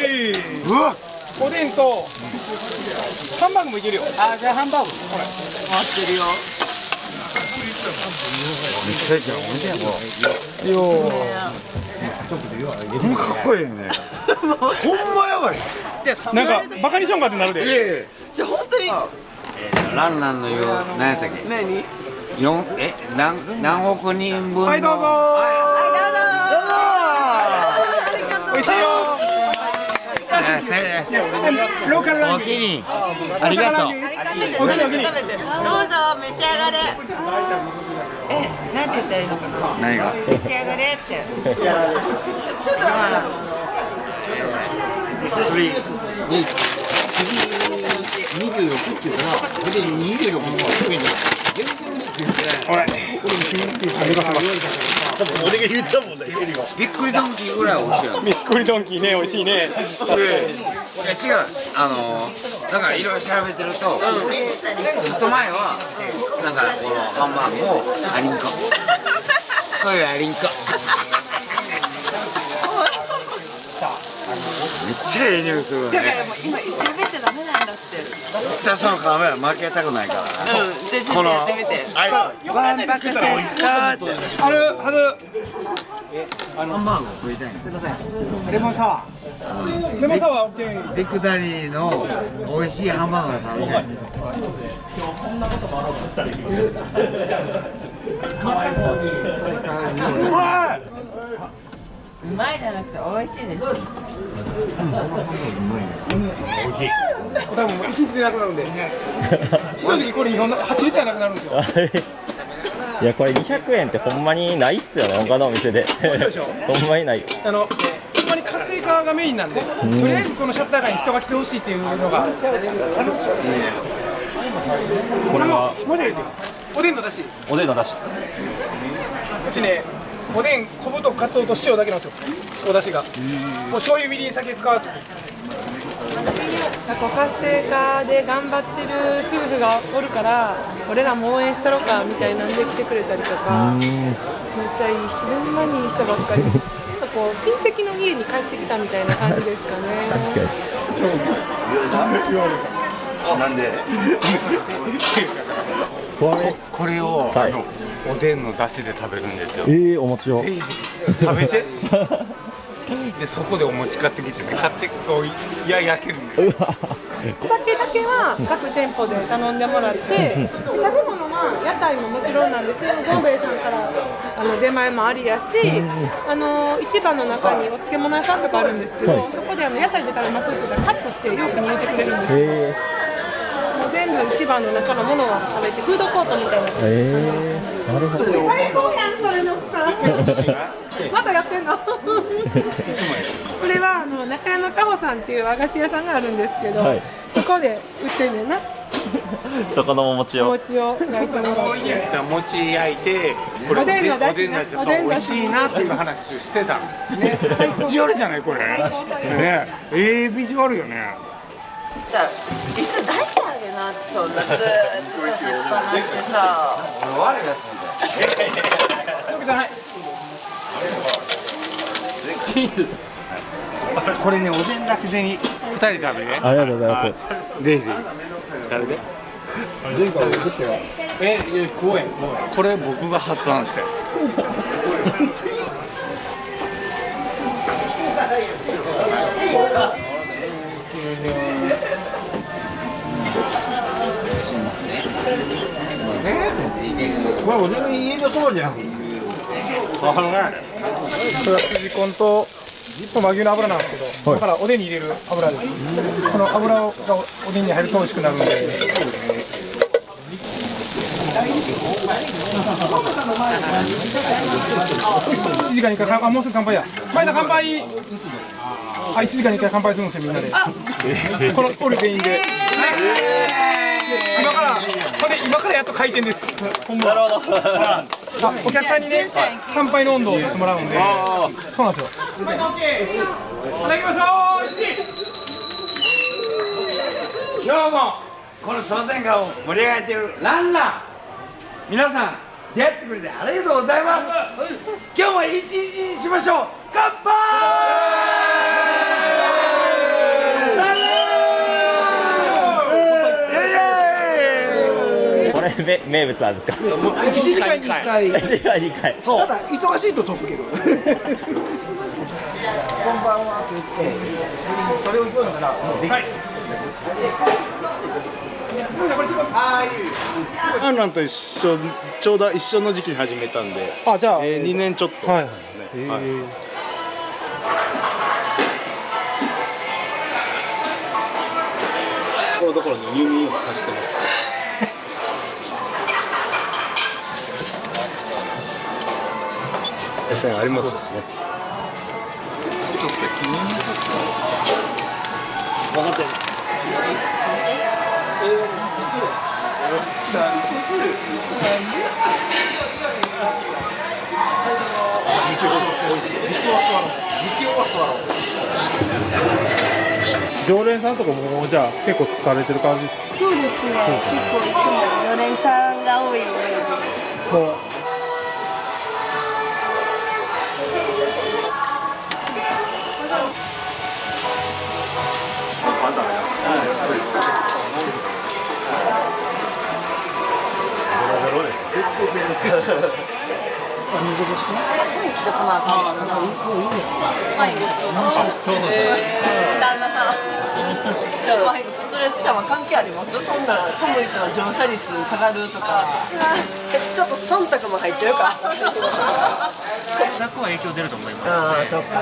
おでんとハンバーグもいけるよ。あ、じゃあハンバーグ。ほら。回ってるよ。めっちゃいいじゃん。おいしいやん。かっこいいね。ほんまやばい。なんかバカにしよんかってなるで。じゃ本当に。ランナンの言う何やったっけ？何何億人分の。はい、どうぞ。はい、どうぞ。おいしいよ。ローカルランチ。ありがとう。食べて。どうぞ召し上がれ。なんて言ったらいいのかな。何が？召し上がれって。ちょっと26っていうかな。それで26の上に。ほら。俺が言ったもんね。びっくりドンキーぐらい美味しいやん。びっくりドンキーね、美味しいね。違う。なんかいろいろ調べてると、ずっと前はなんかこのハンバーグをアリンコ。これアリンコ。めっちゃええ匂いするよね。だからもう今調べちゃダメなんだって。そのカメラ負けたくないから。でこのやってみて。ワンパクセットって。あるはず。ハンバーグ食いたいの。レモンサワー。レモンサワーオッケー。ビクダリーの美味しいハンバーグが食べたい。うまい。うまいじゃなくて美味しいです。美味しい。多分1日でなくなるんで。一人でこれ8リッターなくなるんですよ。いやこれ200円ってほんまにないっすよね、他のお店で。ほんまにない。ほんまに活性化がメインなんで、とりあえずこのシャッター街に人が来てほしいっていうのが。これはおでんのだし。おでんのだし。うちね、おでん、昆布とカツオと塩だけなんですよ。お出汁が。もう醤油、みりん、酒使わず。活性化で頑張ってる夫婦がおるから俺らも応援したろかみたいなんで来てくれたりとか、めっちゃいい人、ほんまにいい人ばっかり。なんかこう親戚の家に帰ってきたみたいな感じですかね。なんで？これを、おでんの出汁で食べるんですよ。お餅を。食べて。でそこでお餅買ってきて買ってこう焼けるんで。お酒だけは各店舗で頼んでもらって、食べ物は屋台ももちろんなんですよ。ゴンベイさんから出前もありやし、市場の中にお漬物屋さんとかあるんですけど、そこで屋台で食べますって言ったらカットして容器に入れてくれるんですよ。もう全部市場の中のものは食べてフードコートみたいな。なるほど。最高やんそれのさ。まだやってんの？これは中山かほさんっていう和菓子屋さんがあるんですけど、そこで売ってんねんな。そこのお餅を。お餅を焼いてもらって。餅焼いて、おでんのだしね。おでんだし、美味しいなっていう話をしてた。ね、ビジュアルじゃないこれ。ね、ビジュアルよね。じゃあ椅子出してあげな、そんなずーっと立ちっぱなしでさ。悪いやつじゃない。いいです。これね、おでんだけでに2人で食べるね。ありがとうございます。ぜひぜひ。誰で？公園。これ僕が発案して。これ俺の家のそばじゃん。これは筋コンと和牛の油なんですけど、だからおでんに入れる油です。この油がおでんに入ると美味しくなるんで。1時間に1回、もうすぐ乾杯や。前田乾杯。1時間に1回乾杯するんですよ、みんなで。このおる全員で。今からやっと開店です。なるほど。お客さんにね、乾杯の温度を言ってもらうんで。そうなんですよ。いただきましょう。今日もこの商店街を盛り上げているランラン、皆さん出会ってくれてありがとうございます。今日も一日にしましょう。乾杯。これ名物なんですか？1時間に1回。1時間に1回。そう。ただ忙しいと飛ぶけど。こんばんはって言って。それを言うのかな。はい。ランランと一緒、ちょうど一緒の時期に始めたんで。あ、じゃあ2年ちょっと。はい。ところどころに弓を刺してます。ありますしね。分かってる。常連さんとかもじゃあ結構疲れてる感じですか？そうですね。結構いつも常連さんが多いイメージです。旦那さん、ストレッチャーは関係あります？そんな寒いと乗車率下がるとか、ちょっと忖度も入ってるか。尺は影響出ると思います。ああ、そっか。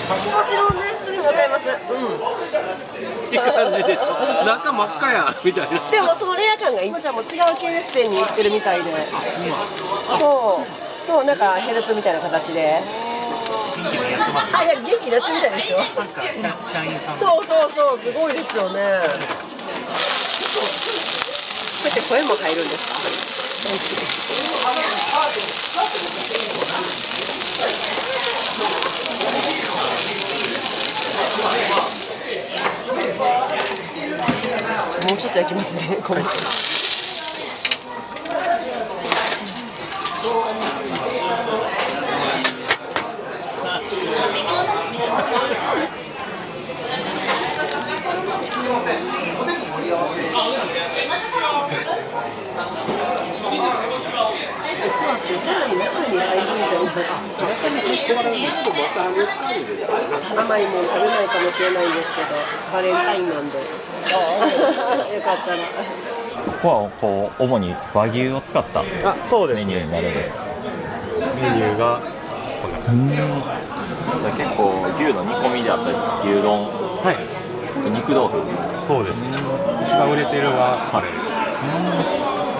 もちろんね、それもわかります。いい感じで、中真っ赤やみたいな。でもそのレア感が今じゃもう違う系列店に行ってるみたいで。そう、なんかヘルプみたいな形で。元気にやってます。いや、元気にやってみたいですよ。そう、すごいですよね。こうやって声も入るんですか？もうちょっと焼きますね。これ。甘いもの食べないかもしれないんですけど、バレンタインなんで。よかったら。ここはこう主に和牛を使ったメニューになるんですか？メニューが結構牛の煮込みであったり牛丼、肉豆腐、そうですね。一番売れてるのはカレーです。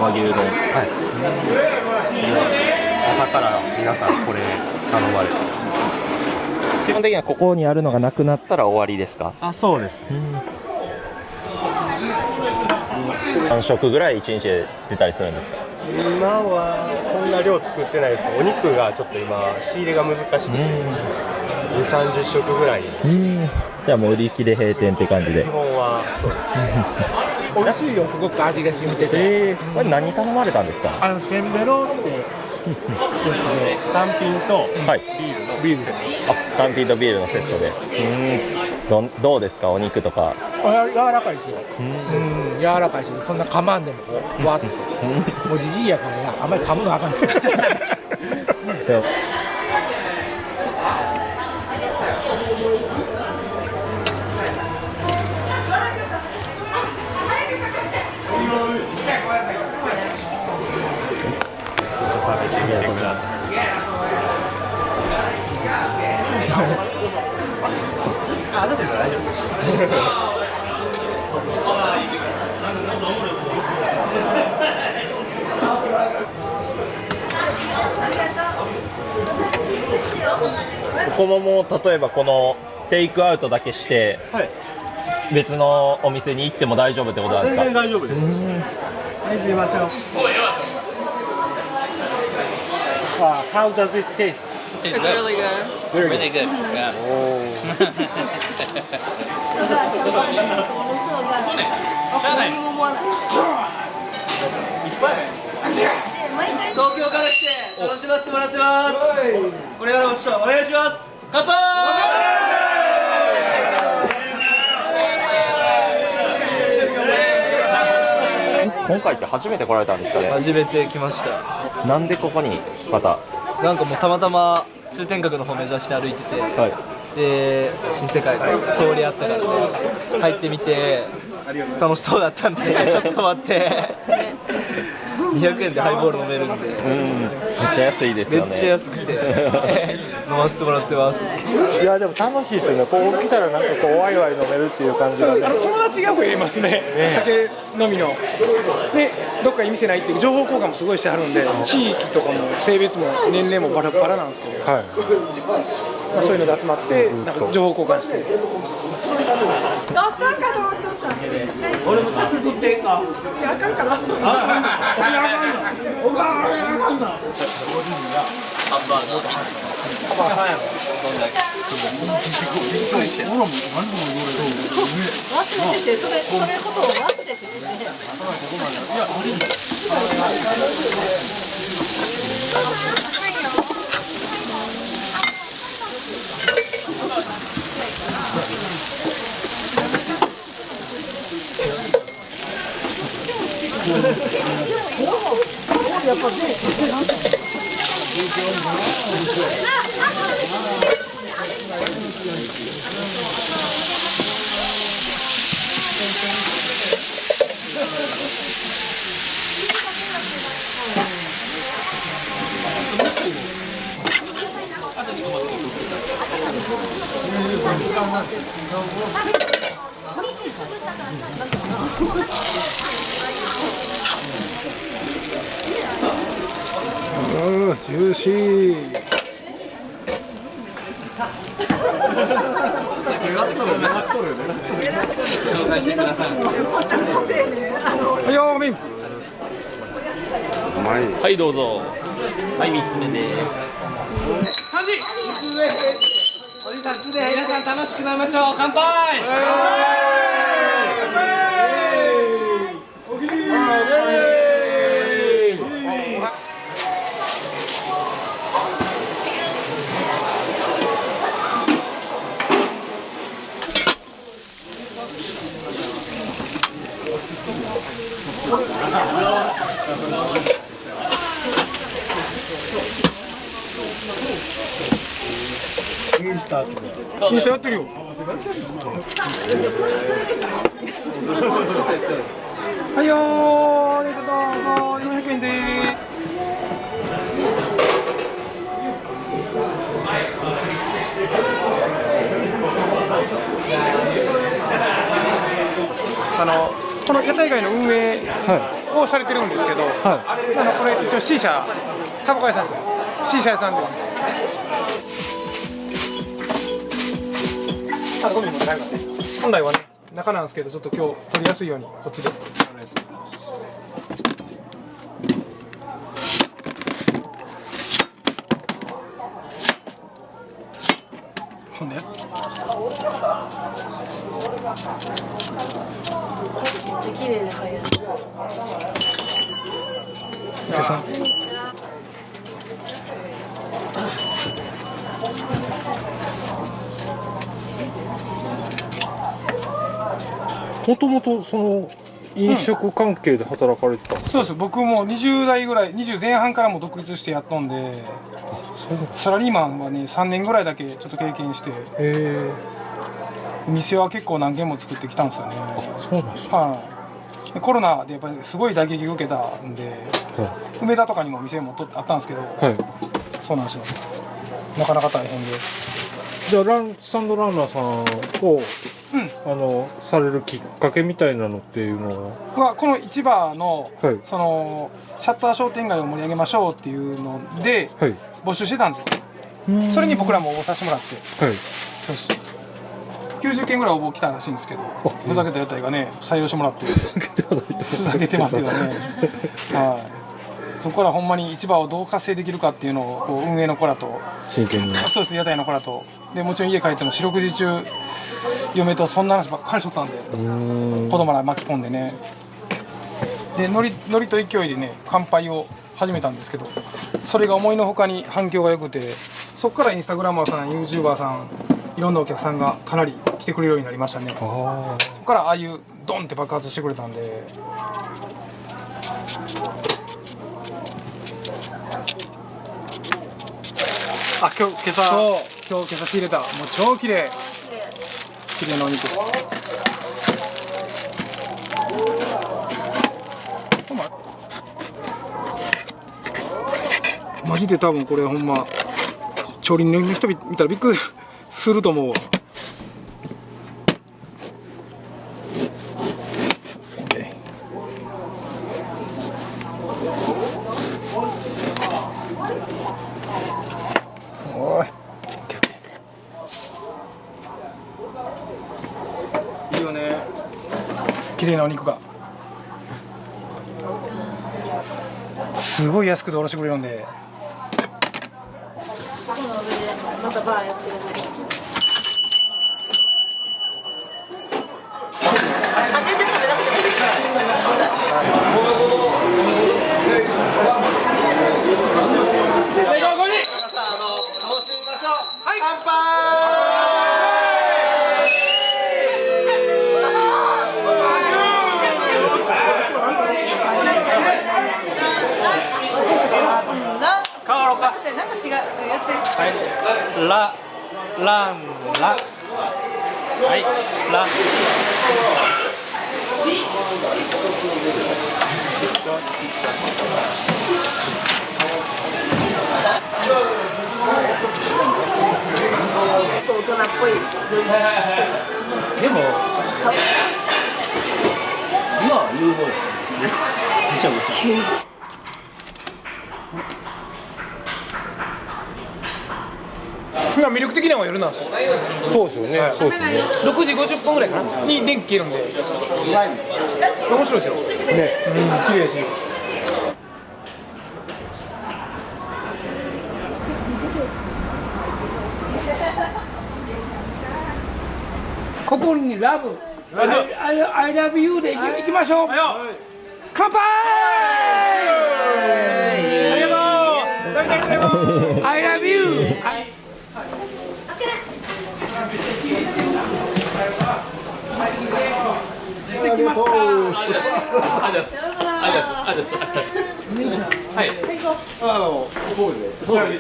和牛丼、朝から皆さんこれ頼まれて。基本的にはここにあるのがなくなったら終わりですか？そうです。何食ぐらい1日で出たりするんですか？今はそんなな量作ってないですけど、お肉がちょっと今仕入れが難しくて、2、30食ぐらい。じゃあもう売り切れ閉店って感じで。基本はそうですね。美味しいよ、すごく味が染みてて。これ何頼まれたんですか？せんべろってやつで、単品とビールのセット。あ、単品とビールのセットで。どうですか、お肉とか？柔らかいですよ。柔らかいし、そんな噛まんでもふわっと。もうじじいやからや、あんまり噛むのあかんない。ありがとうございます。あ、だって大丈夫です。ここも例えばこのテイクアウトだけして、別のお店に行っても大丈夫ってことなんですか？全然大丈夫です。はい、すいません。How does it taste? It's really good. Really good. Yeah. 東京から来て楽しませてもらってます。これからもちょっとお願いします。乾杯。今回って初めて来られたんですかね？初めて来ました。なんでここにまた？なんかもうたまたま通天閣の方目指して歩いてて、で新世界の通りあったから入ってみて楽しそうだったんでちょっと待って200円でハイボール飲めるんで、めっちゃ安いですよね。めっちゃ安くて飲ませてもらってます。いやでも楽しいですよね。こう来たらなんかこうワイワイ飲めるっていう感じがね。友達が増えますね。酒飲みの。でどっかに店ないっていう情報交換もすごいしてはるんで、地域とかも性別も年齢もバラバラなんですけど、まあそういうので集まってなんか情報交換して。俺もタク取っていいか。いやあかんかな。ハンバーガー。忘れてて、それことを忘れててね。やっぱジューシー。紹介してください。はいよーみん。はいどうぞ。はい3つ目です。3時。おじさんで皆さん楽しく飲みましょう。乾杯。インスタやってるよ。はいよー、どうぞ400円でーす。この屋台街の運営をされてるんですけど、これ一応 C 社、タバコ屋さんです。C 社屋さんです。ゴミもないからね。本来はね、中なんですけど、ちょっと今日取りやすいようにこっちで。っちゃ綺麗で早い。お客さん。もともとその飲食関係で働かれてたんですか？そうです。僕も20代ぐらい、20前半からも独立してやっとんで、サラリーマンはね3年ぐらいだけちょっと経験して、店は結構何軒も作ってきたんですよね。そうなんですか。はい。コロナでやっぱりすごい打撃を受けたんで、梅田とかにも店もあったんですけど、そうなんですよ。なかなか大変で。じゃあスタンドランナーさんを、されるきっかけみたいなのっていうのはこの市場の、そのシャッター商店街を盛り上げましょうっていうので、募集してたんですよ。それに僕らも応募させてもらって、そうそう90件ぐらい応募来たらしいんですけど、ふざけた屋台がね採用してもらって、ふざけてますけどね。はい。そこからほんまに市場をどう活性できるかっていうのをこう運営の子らと真剣に、そうです、屋台の子らと、でもちろん家帰っても四六時中嫁とそんな話ばっかりしとったんで、子供ら巻き込んでね、でノリと勢いでね乾杯を始めたんですけど、それが思いのほかに反響が良くて、そこからインスタグラマーさん YouTuber さんいろんなお客さんがかなり来てくれるようになりましたね。そこからああいうドンって爆発してくれたんで。あ、今朝仕入れた、もう超綺麗なお肉。マジで多分これほんま調理人の人見たらびっくりすると思うわ。いいよね、綺麗なお肉がすごい安くでおろしてくれるんで。またバーやってるね。全然食べなくてもいいです。変わろうか。なんか違う。やってる。はい。ラン。はい。ラン。大人っぽいし。でも今は言う方や。めちゃくちゃ。今魅力的なのは夜なんですよ。そうですよね。そうですね。 6時50分ぐらいかなに電気消えるんで面白いですよね。綺麗し。ここにラブ、I love you でいきましょう。乾杯。ありがとう。I love you。できました。はい。こうで。仕上げ。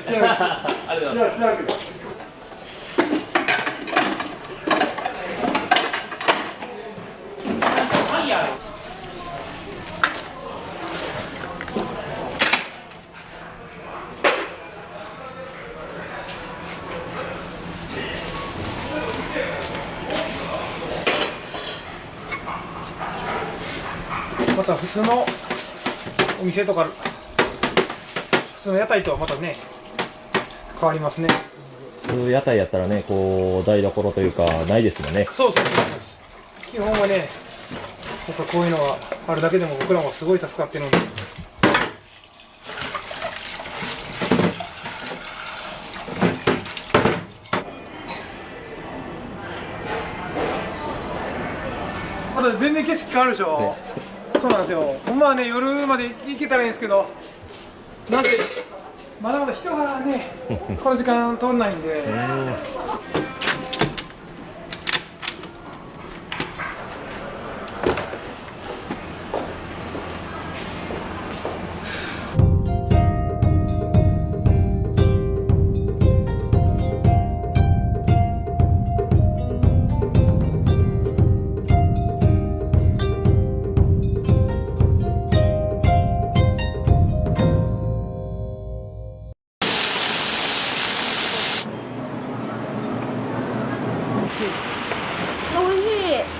また普通のお店とか普通の屋台とはまたね変わりますね。普通屋台やったらね、こう台所というかないですもんね。そうそう、基本はねやっぱこういうのがあるだけでも僕らもすごい助かってるんで。ことで全然景色変わるでしょ。そうなんですよ。ほんまはね、夜まで行けたらいいんですけど、なんせまだまだ人がね、この時間通んないんで。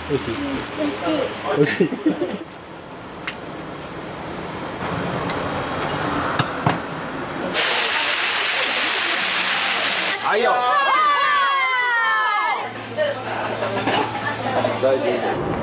美味しい。美味しい。はいよ。大丈夫。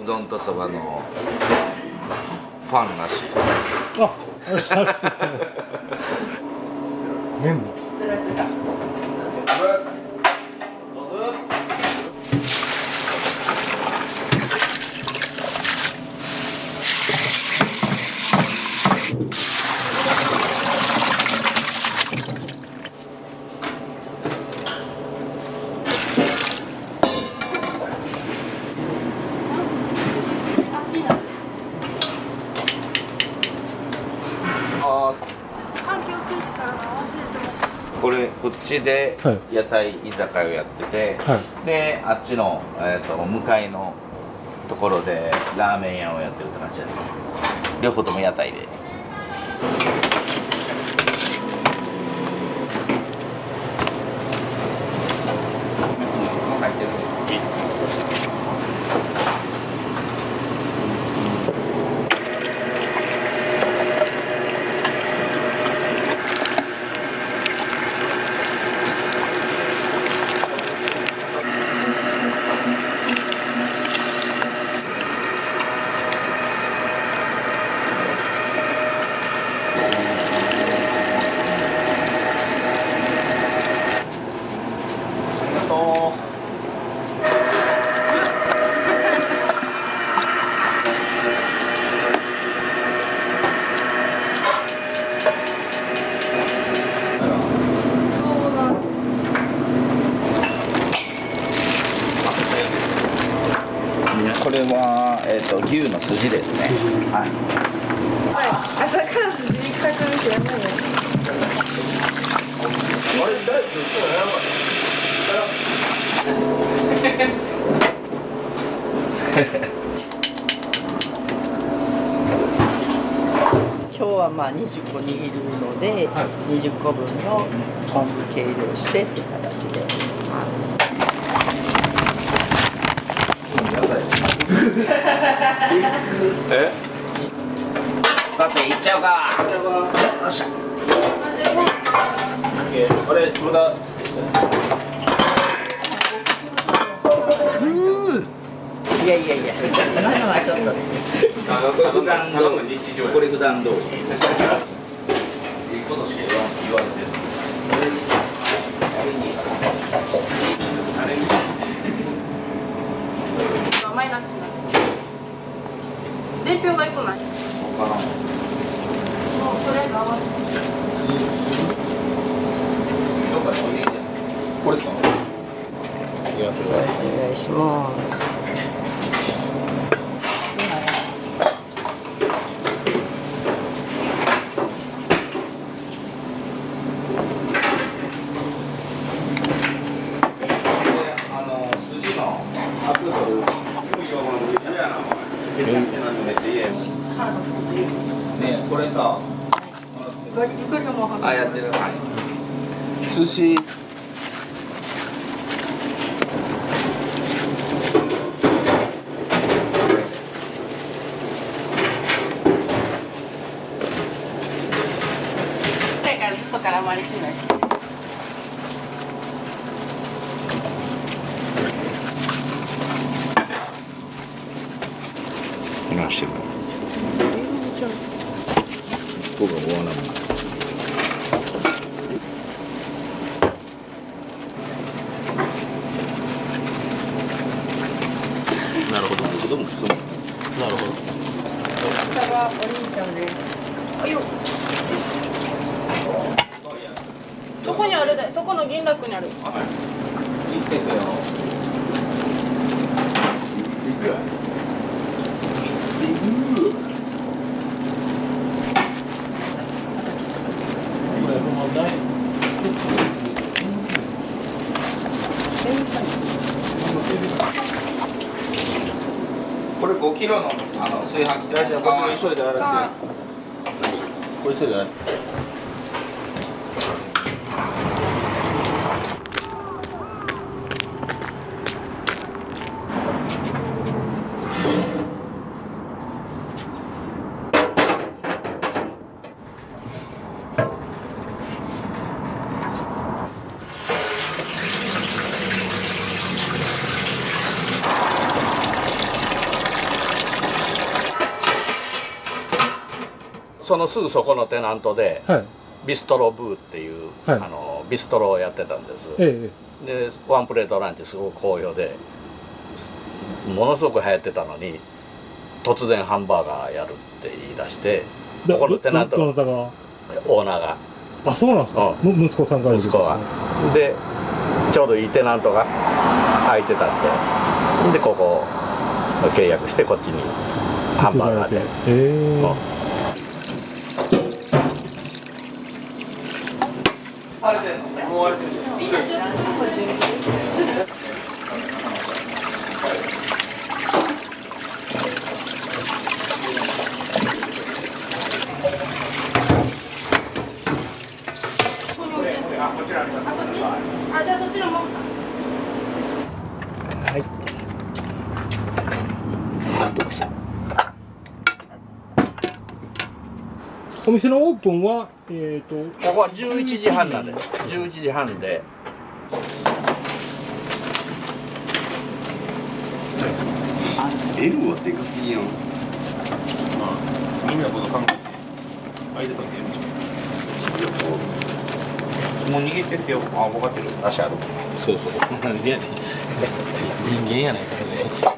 うどんとそばのファンらしいです。ありがとうございます。麺も。こっちで屋台居酒屋をやってて、はい、であっちの、向かいのところでラーメン屋をやってるって感じです。両方とも屋台で。これは、牛の筋ですね。はい。朝から筋肉かけるしやばいよ。今日はまあ20個握るので、20個分の昆布計量してっていう形で。さて行っちゃうか。よっしゃ。あれまだ。いやいやいや。今のはちょっと。普段通り。これ普段通り。いいことしか言われてる。マイナスになる。伝票が1個ない。これですか？お願いします。かりがもうあ、やってる。寿司。前からずっと絡まりしないです。今してる。僕は終わらない。なるほど。なるほど。下はお兄ちゃんです。あよ。そこにあるで、そこの銀楽にある。行ってくよ。行く。これ5キロの炊飯器で使わない。急いで洗って。これ急いで洗って。そのすぐそこのテナントで、ビストロブーっていう、ビストロをやってたんです、でワンプレートランチすごく好評でものすごく流行ってたのに突然ハンバーガーやるって言い出して、ここのテナントのオーナーが。あ、そうなんですか、息子さんがいるんですか。でちょうどいいテナントが空いてたんで、ここ契約してこっちにハンバーガーで。あれでもうあれでみんなちょっと準備。あ、じゃあそっちのも。はい。お店のオープンは、ここは11時半なんで、11時半で。L はでかすぎやん。みんなこと考えて。間だけもう握ってってよ。あ、分かってる。足ある。そうそう。なんでやねん。人間やないからね。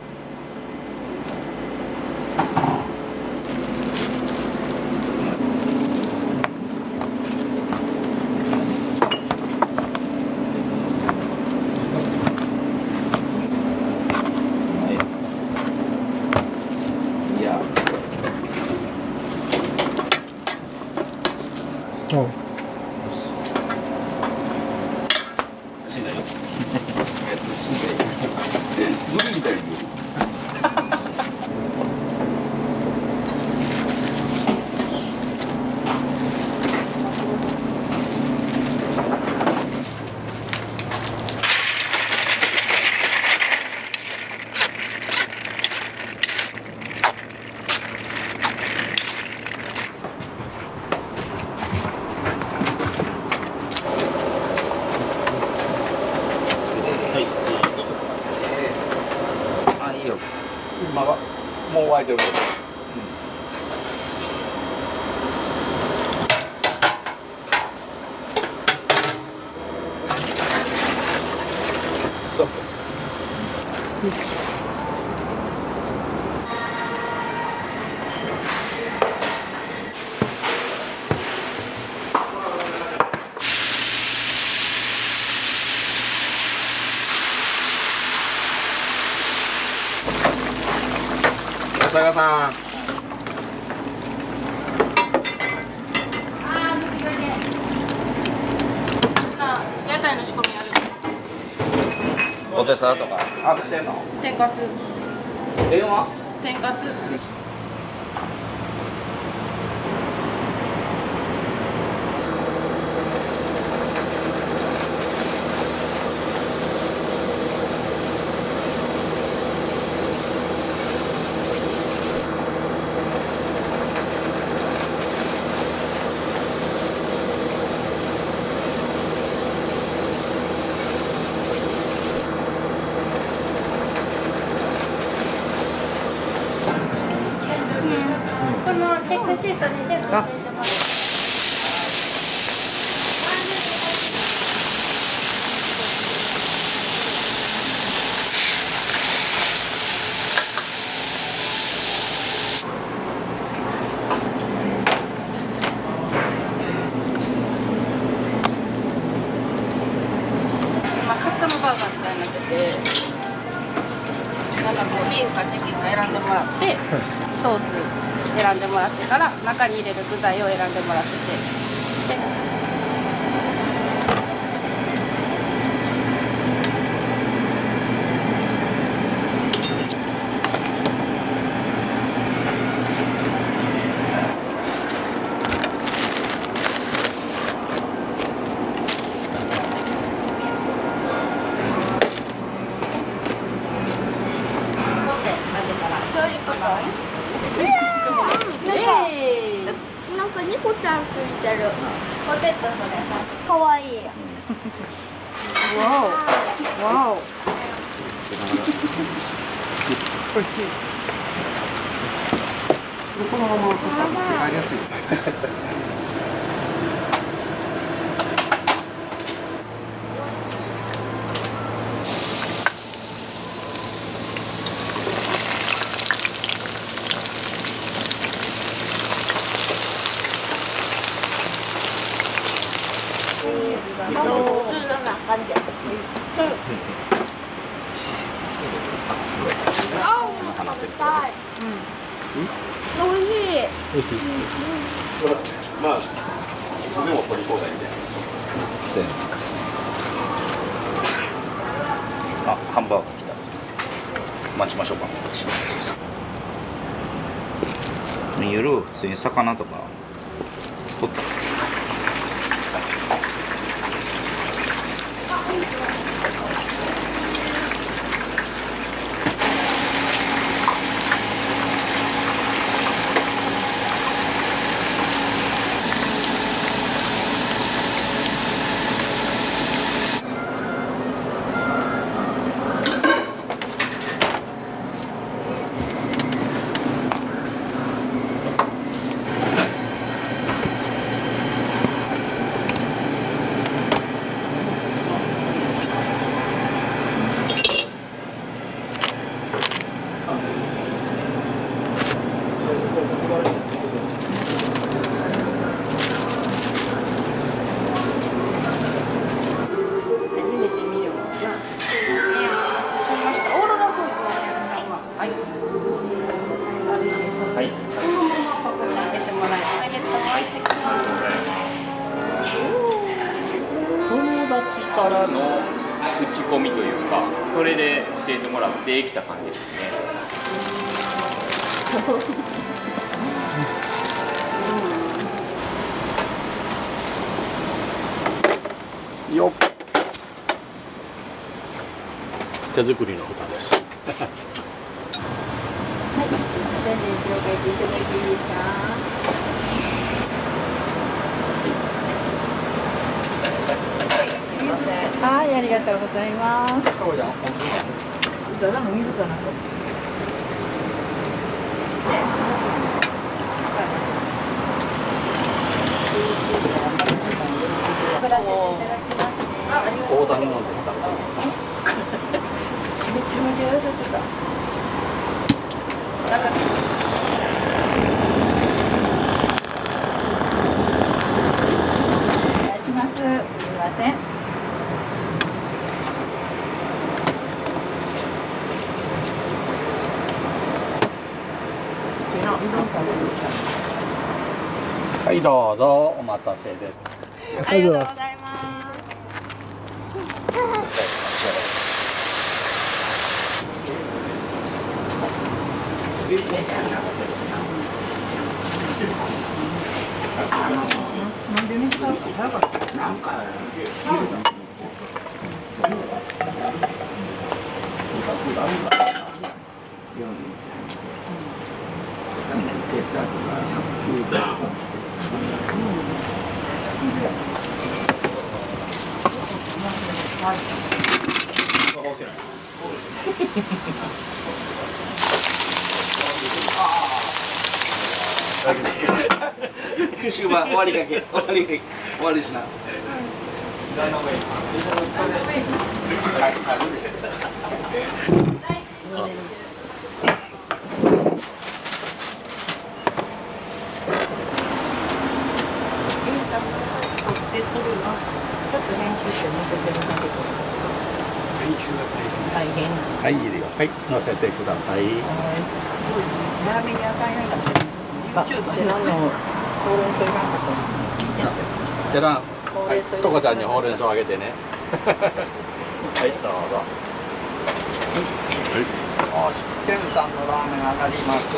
もう沸いてる。ストップです。佐賀さん。屋台の仕込みある。ポテサラとか。あ、売ってんの。天かす。電話。天かす。チェックシートにチェックしてもらって。カスタムバーガーみたいになってて、なんかこうビーフかチキンか選んでもらって、ソース選んでもらってから中に入れる具材を選んでもらってて、でなんかニコちゃんついてる。ポテトそれ。かわいい。わお。わお。美味しい。このままそしたら入りやすい。美味しい。まあ、いつでも取り放題みたいな。あ、ハンバーガー来たっす。待ちましょうか。夜普通に魚とか取った。からの口コミというか、それで教えてもらってきた感じですね。よっ。手作りの蓋です。はい、全然広げていただいていいですか。はい、ありがとうございます。そうじゃん。ただの水かな。大谷飲んでた。めちゃめちゃ優しかった。お願いします。すみません。はい、どうぞお待たせです。ありがとうございます。なんで短かった？なんか。終盤終わりかけ終わりしな。ちょっと練習して乗せてるだけです。練習が大変。はい、いいよ。はい、乗せてください。ラーメン屋大変だった。YouTube で何のほうれん草いらんかったの？じゃあ、はい、とこちゃんにほうれん草あげてね。はい、どうぞ。はい。天さんのラーメン上がります。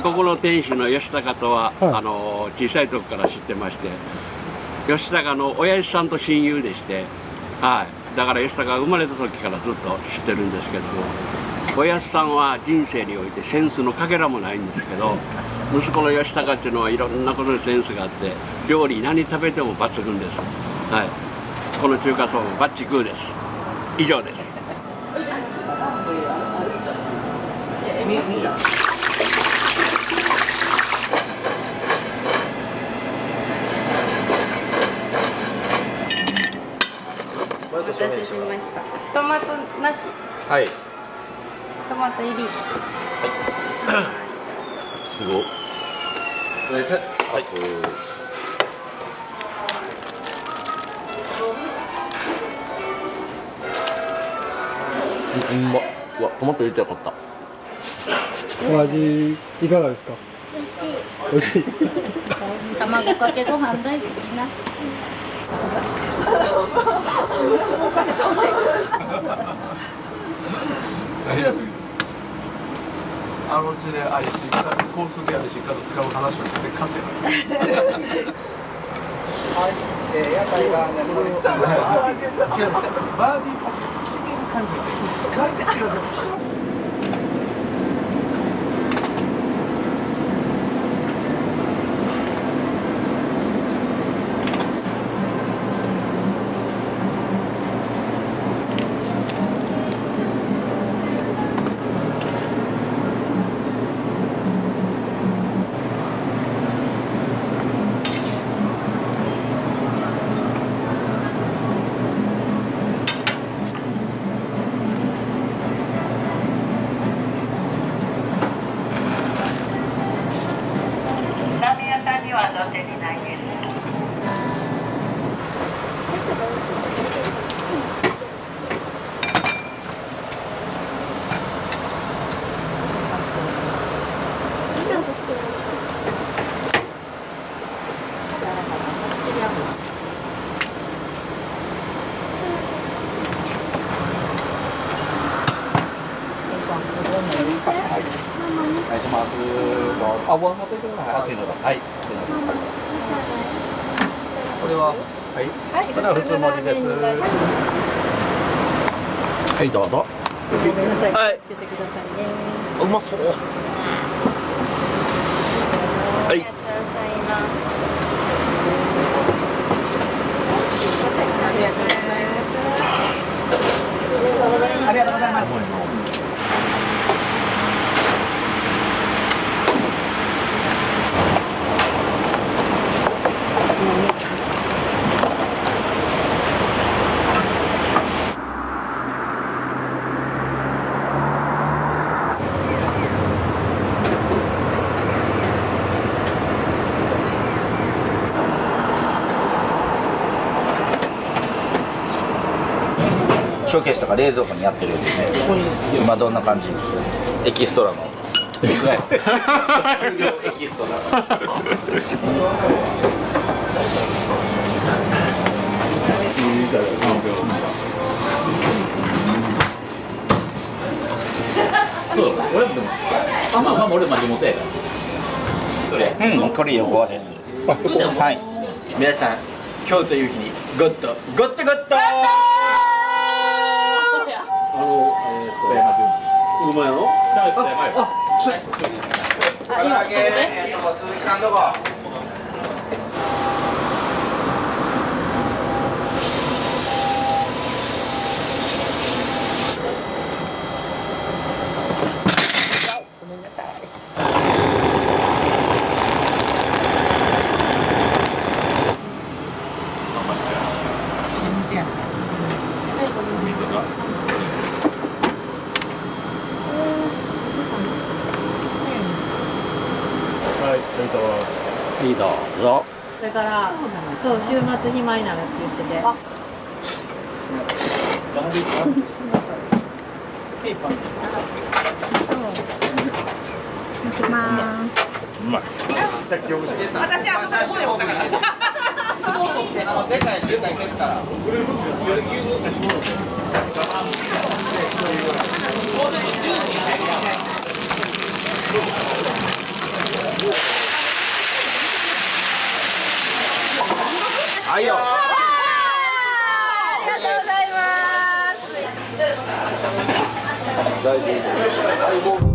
ここの店主の吉高とは、小さい時から知ってまして、吉高の親父さんと親友でして、はい、だから吉高が生まれた時からずっと知ってるんですけども、親父さんは人生においてセンスのかけらもないんですけど、息子の吉高っていうのはいろんなことにセンスがあって、料理何食べても抜群です。はい、この中華そばもバッチグーです。以上です。お待たせしました。トマトなし。はい。トマト入り。はい。すごい。です。はい。うまっ。うわ、トマト入れてよかった。お味いかがですか？美味しい。美味しい。卵かけご飯大好きな。あのうちで IC カード、交通系 IC カード使う話をして勝てない。屋台がね、バーディーパック決める感じで使えてるよ。お願いします。あ、持っていくのはい、熱いのだ。はい。これは、はい。これは普通盛りです。はい、どうぞ。ごめんなさい。はい。つけてくださいね。うまそう。はい。ありがとうございます。ショーケースとか冷蔵庫にやってるんですね。今どんな感じ？エキストラの。エキストラ。俺もまあ俺まで持て。うん、これ横です。はい。皆さん、今日という日にゴッドゴッドゴッド。うまいの？唐揚げ、鈴木さんどこ？ごめんなさい。いいどうぞ。それからそう週末暇になるって言ってて。いきます。うまい。私あそこで骨折ったから相撲取ってでかい消すからはいよ。ありがとうございます。大丈夫。